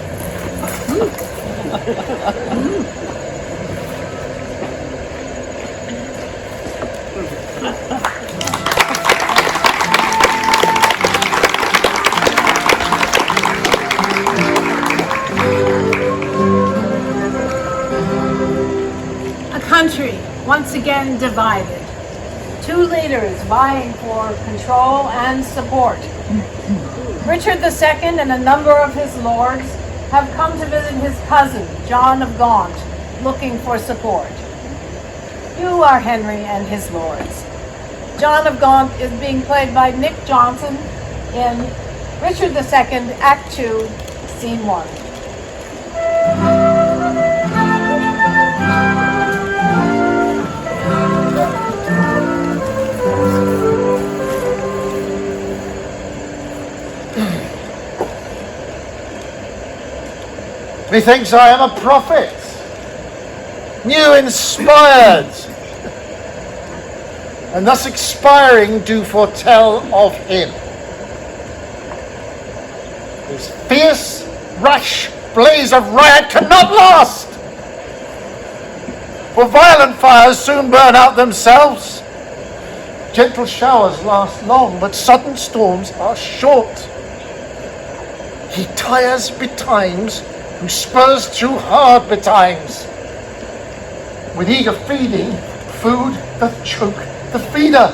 Speaker 1: A country once again divided. Two leaders vying for control and support. Richard II and a number of his lords have come to visit his cousin, John of Gaunt, looking for support. You are Henry and his lords. John of Gaunt is being played by Nick Johnson in Richard II, Act 2, Scene 1.
Speaker 9: Methinks I am a prophet, new inspired, and thus expiring do foretell of him. This fierce, rash blaze of riot cannot last, for violent fires soon burn out themselves. Gentle showers last long, but sudden storms are short. He tires betimes, who spurs too hard betimes. With eager feeding, food doth choke the feeder.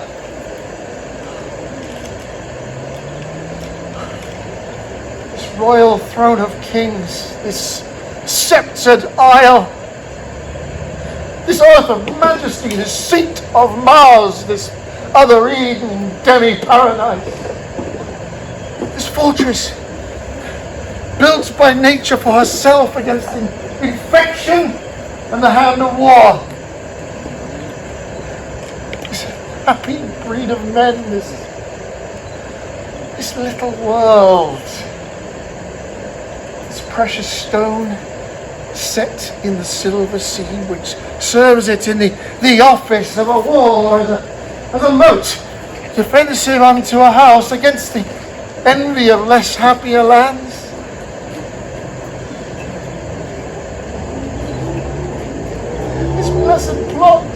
Speaker 9: This royal throne of kings, this sceptred isle, this earth of majesty, this seat of Mars, this other Eden demi-paradise, this fortress built by nature for herself against infection and the hand of war. This happy breed of men, this little world, this precious stone set in the silver sea, which serves it in the office of a wall as a moat, defensive unto a house against the envy of less happier lands. This blessed plot,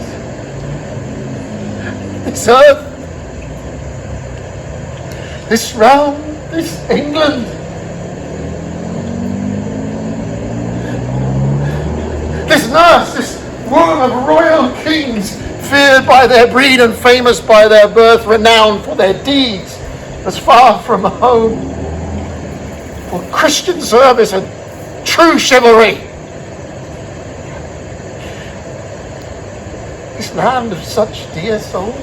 Speaker 9: this earth, this realm, this England, this nurse, this womb of royal kings, feared by their breed and famous by their birth, renowned for their deeds, as far from home, for Christian service and true chivalry. This land of such dear souls,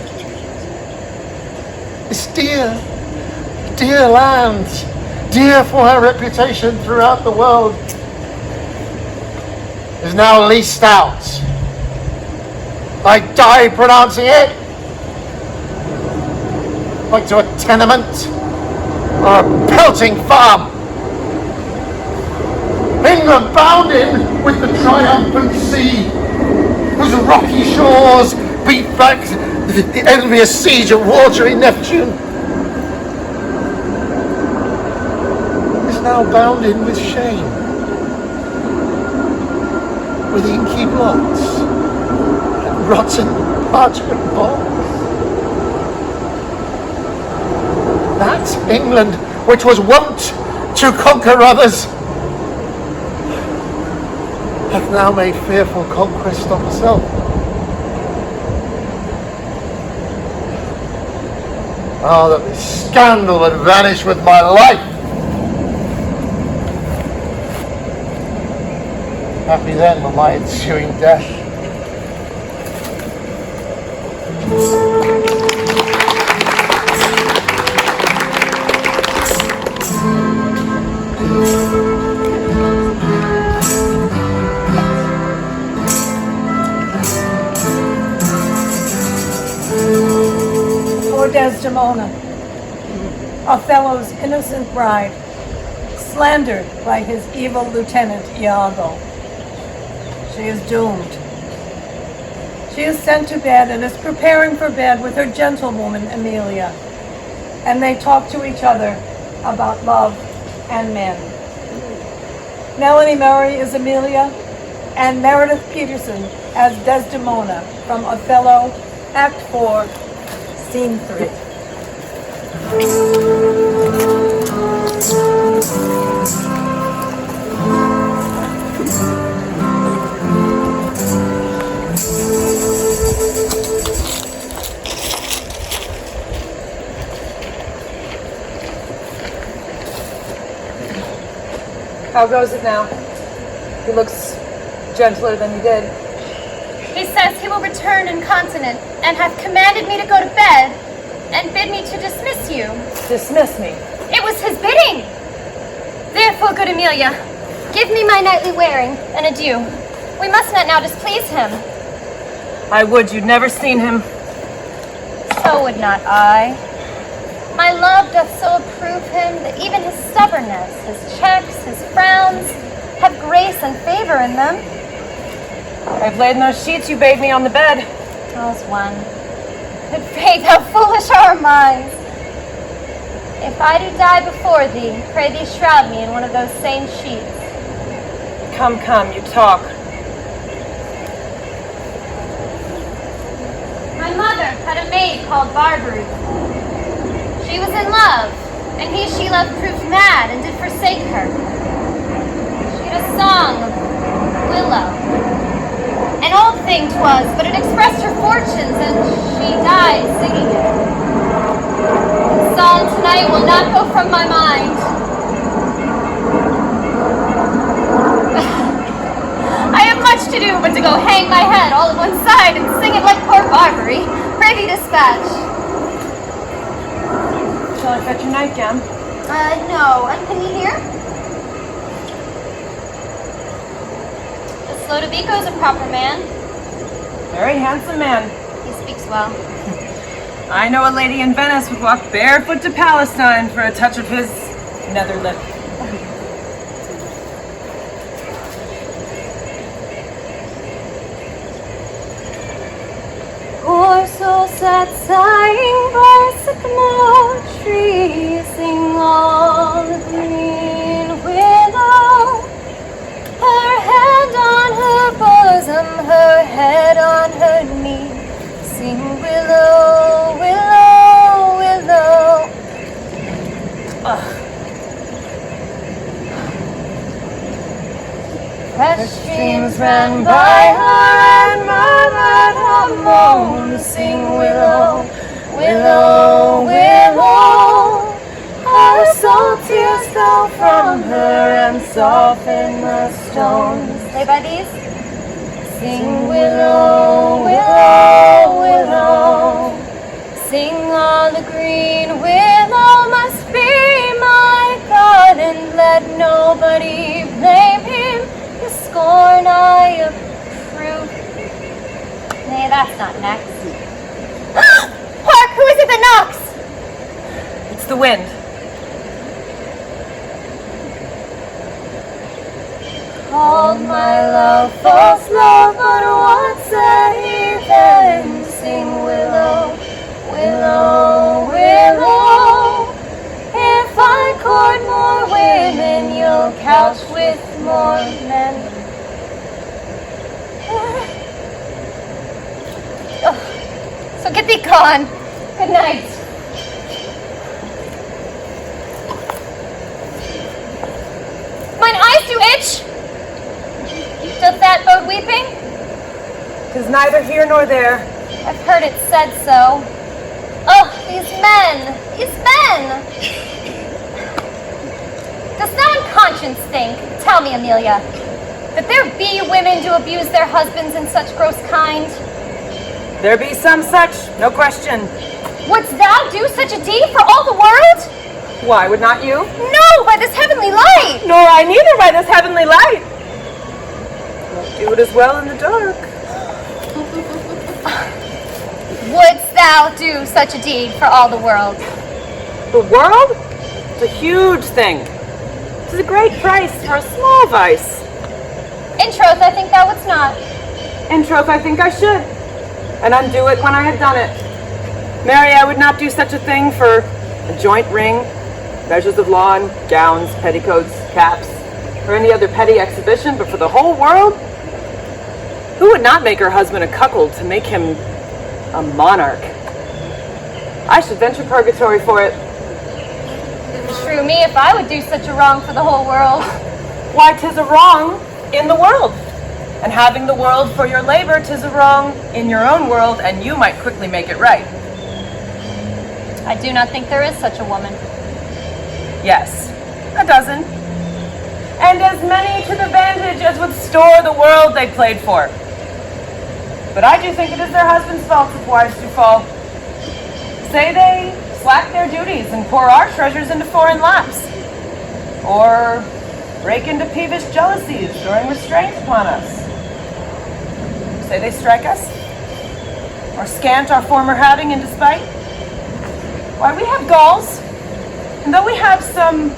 Speaker 9: this dear land, dear for her reputation throughout the world, is now leased out. I die pronouncing it, like to a tenement or a pelting farm. England bound in with the triumphant sea, whose rocky shores beat back the envious siege of watery Neptune, is now bound in with shame, with inky blots and rotten parchment bonds. That England which was wont to conquer others hath now made fearful conquest of herself. Oh, that this scandal would vanish with my life! Happy then were my ensuing death.
Speaker 1: Poor Desdemona, Othello's innocent bride, slandered by his evil lieutenant Iago. She is doomed. She is sent to bed and is preparing for bed with her gentlewoman Amelia, and they talk to each other about love and men. Melanie Murray is Amelia, and Meredith Peterson as Desdemona from Othello, Act 4, Scene 3.
Speaker 4: How goes it now? He looks gentler than he did.
Speaker 13: He says he will return incontinent and hath commanded me to go to bed and bid me to dismiss you.
Speaker 4: Dismiss me?
Speaker 13: It was his bidding. Therefore, good Amelia, give me my nightly wearing and adieu. We must not now displease him.
Speaker 11: I would you'd never seen him.
Speaker 13: So would not I. My love doth so approve him that even his stubbornness, his checks, his frowns, have grace and favor in them.
Speaker 11: I've laid in those sheets you bade me on the bed.
Speaker 13: All's one. But faith, how foolish are our minds. If I do die before thee, pray thee shroud me in one of those same sheets.
Speaker 11: Come, you talk.
Speaker 13: My mother had a maid called Barbary. She was in love, and he she loved proved mad and did forsake her. She had a song of willow. An old thing 'twas, but it expressed her fortunes, and she died singing it. The song tonight will not go from my mind. I have much to do but to go hang my head all at one side and sing it like poor Barbary. Pray thee dispatch.
Speaker 11: Shall I fetch your nightgown?
Speaker 13: No. And can you hear? Lodovico's a proper man.
Speaker 11: Very handsome man.
Speaker 13: He speaks well.
Speaker 11: I know a lady in Venice would walk barefoot to Palestine for a touch of his nether lip.
Speaker 13: Poor soul sat sighing by a sycamore tree, sing all the green willow. Her head on her bosom, her head on her knee, sing willow, willow, willow. Fresh streams ran by her and murmured her moan, sing willow, willow, willow. Her salt tears fell from her and softened the stones. Lay by these. Sing willow, willow, willow. Sing on the green willow must be my God, and let nobody blame him. The scorn I approve. Nay, that's not next. Hark! Who is it that knocks?
Speaker 11: It's the wind.
Speaker 13: Called my love false love, but what said he then? Sing willow, willow, willow. If I court more women, you'll couch with more men. So get thee gone. Good night. Mine eyes do itch. Doth that bode weeping?
Speaker 11: 'Tis neither here nor there.
Speaker 13: I've heard it said so. Oh, these men! These men! Dost thou in conscience think, tell me, Amelia, that there be women to abuse their husbands in such gross kind?
Speaker 11: There be some such, no question.
Speaker 13: Wouldst thou do such a deed for all the world?
Speaker 11: Why would not you?
Speaker 13: No, by this heavenly light!
Speaker 11: Nor I neither by this heavenly light. Do it as well in the dark.
Speaker 13: Wouldst thou do such a deed for all the world?
Speaker 11: The world? It's a huge thing. 'Tis a great price for a small vice.
Speaker 13: In troth, I think thou wouldst not.
Speaker 11: In troth, I think I should, and undo it when I had done it. Mary, I would not do such a thing for a joint ring, measures of lawn, gowns, petticoats, caps, or any other petty exhibition, but for the whole world? Who would not make her husband a cuckold to make him a monarch? I should venture purgatory for it.
Speaker 13: Shrew me if I would do such a wrong for the whole world.
Speaker 11: Why, 'tis a wrong in the world. And having the world for your labor, 'tis a wrong in your own world, and you might quickly make it right.
Speaker 13: I do not think there is such a woman.
Speaker 11: Yes, a dozen. And as many to the vantage as would store the world they played for. But I do think it is their husbands' fault if wives do fall. Say they slack their duties and pour our treasures into foreign laps. Or break into peevish jealousies during restraint upon us. Say they strike us. Or scant our former having in despite. Why, we have galls, and though we have some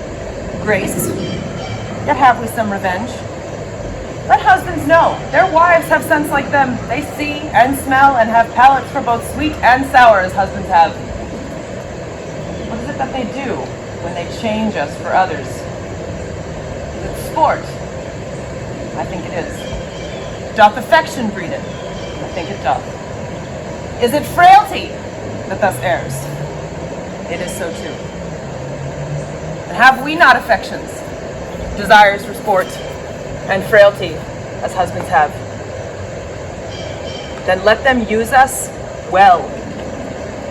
Speaker 11: grace, yet have we some revenge. Let husbands know their wives have sense like them. They see and smell and have palates for both sweet and sour as husbands have. What is it that they do when they change us for others? Is it sport? I think it is. Doth affection breed it? I think it doth. Is it frailty that thus errs? It is so too. And have we not affections, desires for sport, and frailty, as husbands have? Then let them use us well.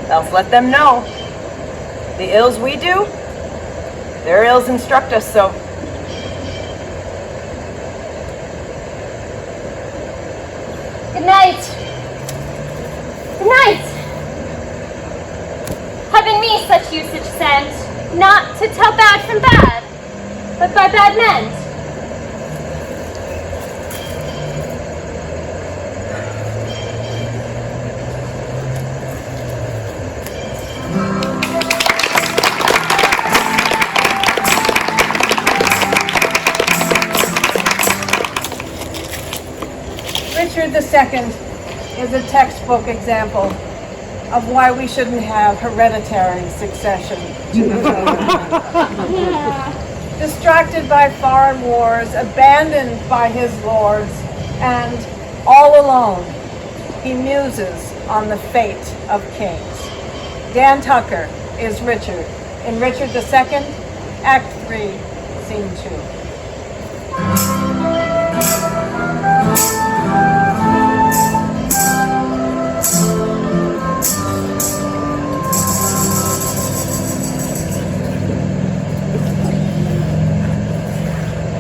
Speaker 11: Else let them know the ills we do, their ills instruct us so.
Speaker 13: Good night. Good night. Have in me such usage sent, not to tell bad from bad, but by bad meant.
Speaker 1: Richard II is a textbook example of why we shouldn't have hereditary succession to the throne. Distracted by foreign wars, abandoned by his lords, and all alone, he muses on the fate of kings. Dan Tucker is Richard in Richard II, Act 3, Scene 2.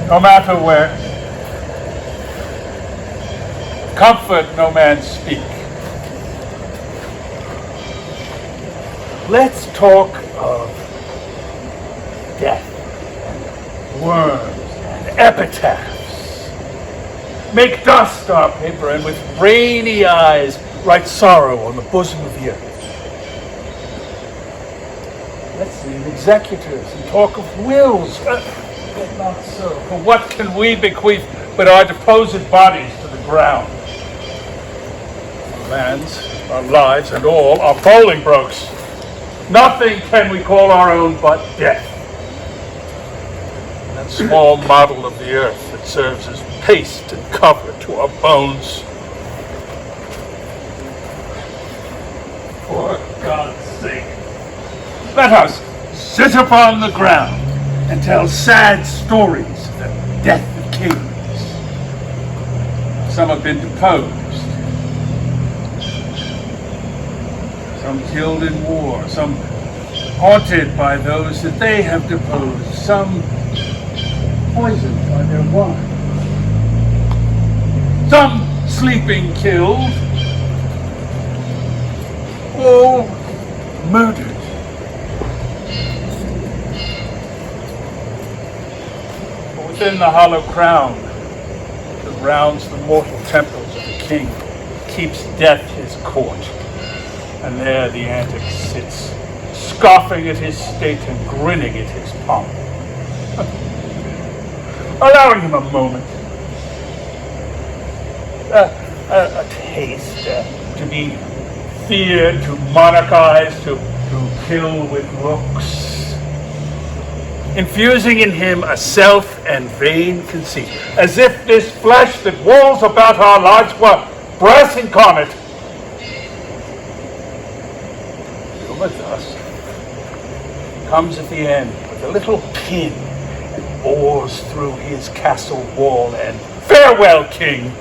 Speaker 8: No matter where, comfort no man speak. Let's talk of death, and worms, and epitaphs. Make dust our paper, and with rainy eyes write sorrow on the bosom of the earth. Let's name executors and talk of wills. But not so. For what can we bequeath but our deposed bodies to the ground? Our lands, our lives, and all are Bolingbroke's. Nothing can we call our own but death. That small model of the earth that serves as paste and cover to our bones. For God's sake, let us sit upon the ground and tell sad stories of the death of kings. Some have been deposed, some killed in war, some haunted by those that they have deposed, some poisoned by their wine, some sleeping killed, all murdered. Within the hollow crown that rounds the mortal temples of the king keeps death his court, and there the antic sits, scoffing at his state and grinning at his pomp. Allowing him a moment, a taste, to be feared, to monarchize, to kill with looks, infusing in him a self and vain conceit, as if this flesh that walls about our lives were brass incarnate. Humor thus comes at the end with a little pin and bores through his castle wall, and farewell, king.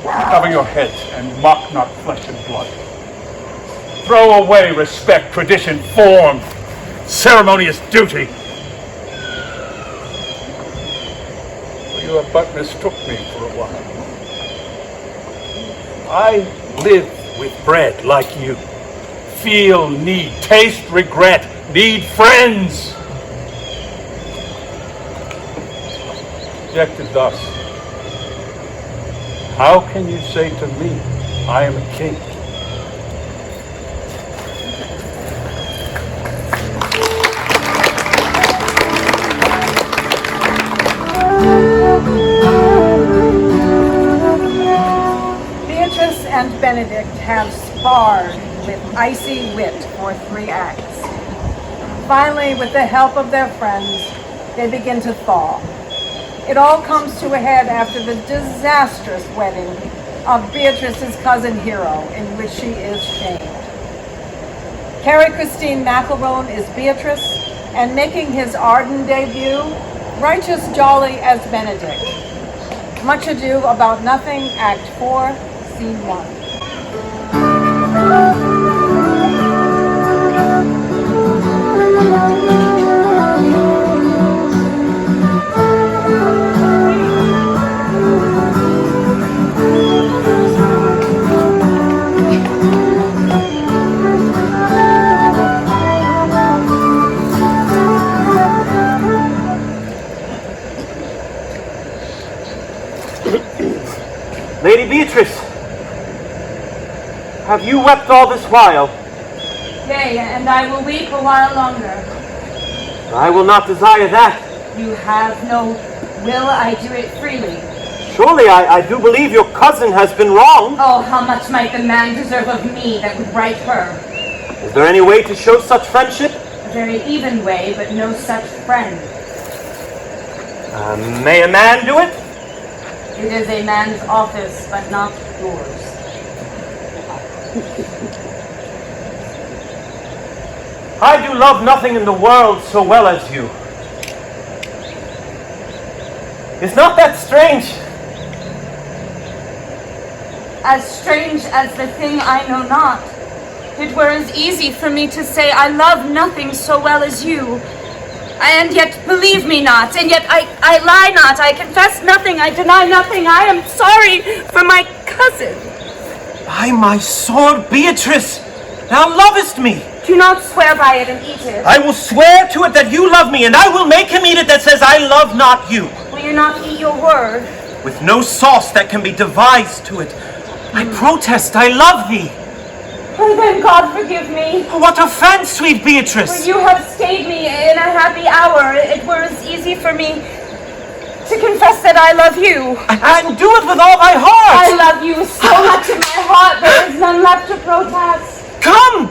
Speaker 8: Cover your heads and mock not flesh and blood. Throw away respect, tradition, form, ceremonious duty. For you have but mistook me for a while. I live with bread like you. Feel need, taste regret, need friends. Rejected thus, how can you say to me, I am a king?
Speaker 1: Beatrice and Benedict have sparred with icy wit for 3 acts. Finally, with the help of their friends, they begin to thaw. It all comes to a head after the disastrous wedding of Beatrice's cousin Hero, in which she is shamed. Carrie Christine McElroan is Beatrice, and making his Arden debut, righteous jolly as Benedict. Much Ado About Nothing, Act 4, Scene 1.
Speaker 14: Lady Beatrice, have you wept all this while?
Speaker 2: Yea, and I will weep a while longer.
Speaker 14: I will not desire that.
Speaker 2: You have no will, I do it freely.
Speaker 14: Surely I do believe your cousin has been wrong.
Speaker 2: Oh, how much might the man deserve of me that would right her?
Speaker 14: Is there any way to show such friendship?
Speaker 2: A very even way, but no such friend.
Speaker 14: May a man do it?
Speaker 2: It is a man's office, but not yours.
Speaker 14: I do love nothing in the world so well as you. Is not that strange?
Speaker 2: As strange as the thing I know not. It were as easy for me to say I love nothing so well as you. And yet believe me not, and yet I lie not, I confess nothing, I deny nothing, I am sorry for my cousin.
Speaker 14: By my sword, Beatrice, thou lovest me.
Speaker 2: Do not swear by it and eat it.
Speaker 14: I will swear to it that you love me, and I will make him eat it that says I love not you.
Speaker 2: Will you not eat your word?
Speaker 14: With no sauce that can be devised to it. I protest, I love thee.
Speaker 2: Oh, then God forgive me.
Speaker 14: What offense, sweet Beatrice?
Speaker 2: For you have stayed me in a happy hour. It were as easy for me to confess that I love you.
Speaker 14: And do it with all my heart.
Speaker 2: I love you so much in my heart, there is none left to protest.
Speaker 14: Come,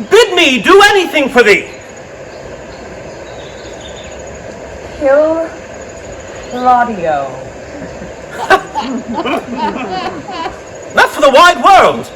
Speaker 14: bid me do anything for thee.
Speaker 11: Kill Claudio.
Speaker 14: Not for the wide world.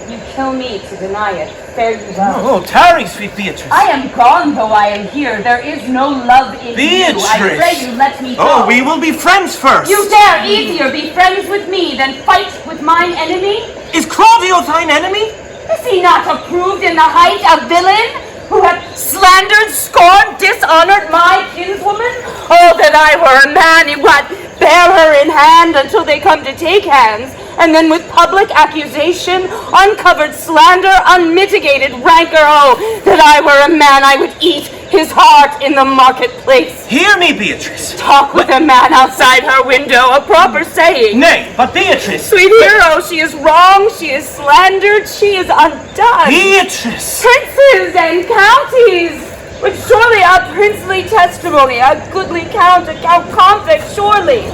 Speaker 2: You kill me to deny it. Fare you well.
Speaker 14: Oh, tarry, sweet Beatrice.
Speaker 2: I am gone, though I am here. There is no love in
Speaker 14: Beatrice.
Speaker 2: you. I pray you let me go.
Speaker 14: Oh, we will be friends first.
Speaker 2: You dare easier be friends with me than fight with mine enemy?
Speaker 14: Is Claudio thine enemy?
Speaker 2: Is he not approved in the height a villain who hath slandered, scorned, dishonored my kinswoman? Oh, that I were a man, you would bear her in hand until they come to take hands, and then with public accusation, uncovered slander, unmitigated rancor, oh, that I were a man, I would eat his heart in the marketplace.
Speaker 14: Hear me, Beatrice.
Speaker 2: Talk with a man outside her window, a proper saying.
Speaker 14: Nay, but Beatrice.
Speaker 2: Sweet hero, she is wrong, she is slandered, she is undone.
Speaker 14: Beatrice.
Speaker 2: Princes and counties, which surely are princely testimony, a goodly count, a count convict, surely.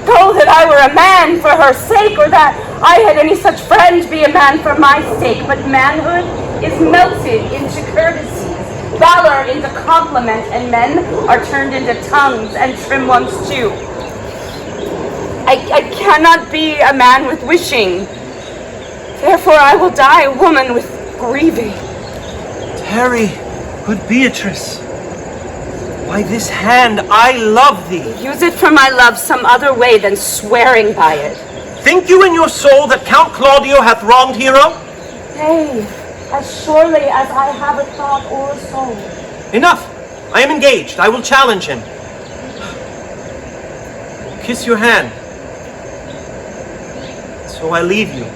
Speaker 2: Oh, that I were a man for her sake, or that I had any such friend be a man for my sake, but manhood is melted into courtesies, valor into compliment, and men are turned into tongues, and trim ones too. I cannot be a man with wishing, therefore I will die a woman with grieving.
Speaker 14: Tarry, good Beatrice. By this hand I love thee.
Speaker 2: Use it for my love some other way than swearing by it.
Speaker 14: Think you in your soul that Count Claudio hath wronged Hero?
Speaker 2: Nay, as surely as I have a thought or a soul.
Speaker 14: Enough. I am engaged. I will challenge him. Kiss your hand. So I leave you.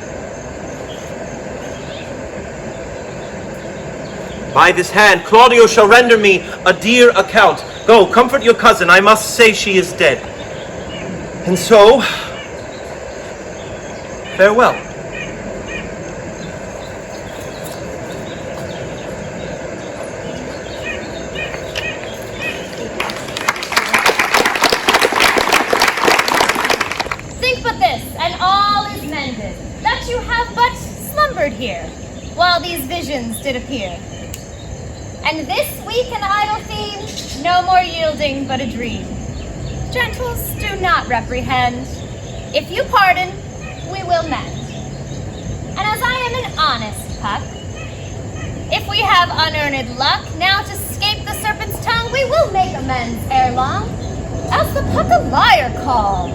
Speaker 14: By this hand, Claudio shall render me a dear account. Go, comfort your cousin. I must say she is dead. And so, farewell.
Speaker 13: Think but this, and all is mended, that you have but slumbered here, while these visions did appear. And this weak and idle theme, no more yielding but a dream. Gentles, do not reprehend. If you pardon, we will mend. And as I am an honest puck, if we have unearned luck, now to escape the serpent's tongue, we will make amends ere long, else the puck a liar call.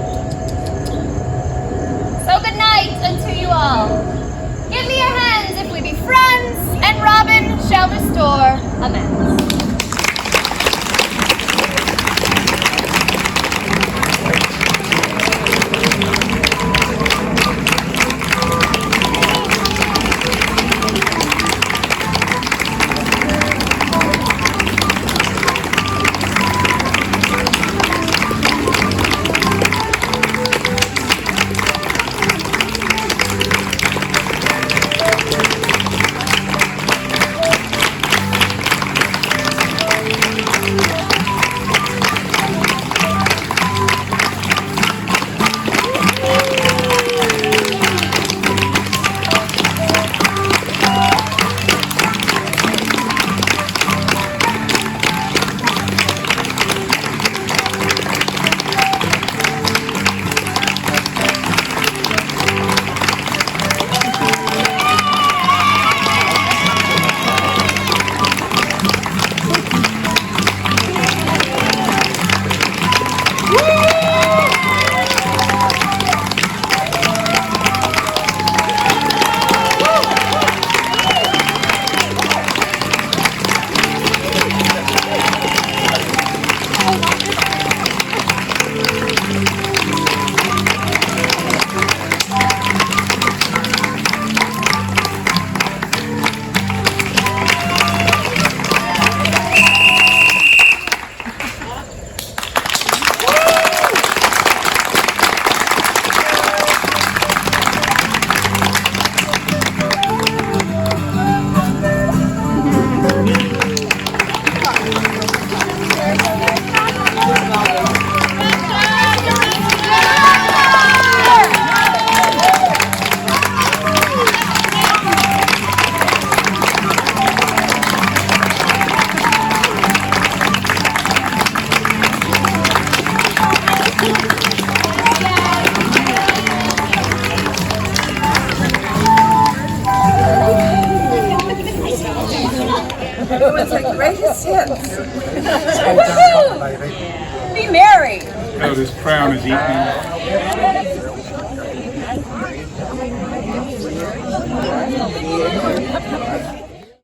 Speaker 13: So good night unto you all. Give me your hands if we be friends, and Robin shall restore amends.
Speaker 1: with the greatest hits.
Speaker 11: Be merry.
Speaker 8: Oh, this crown is eating me.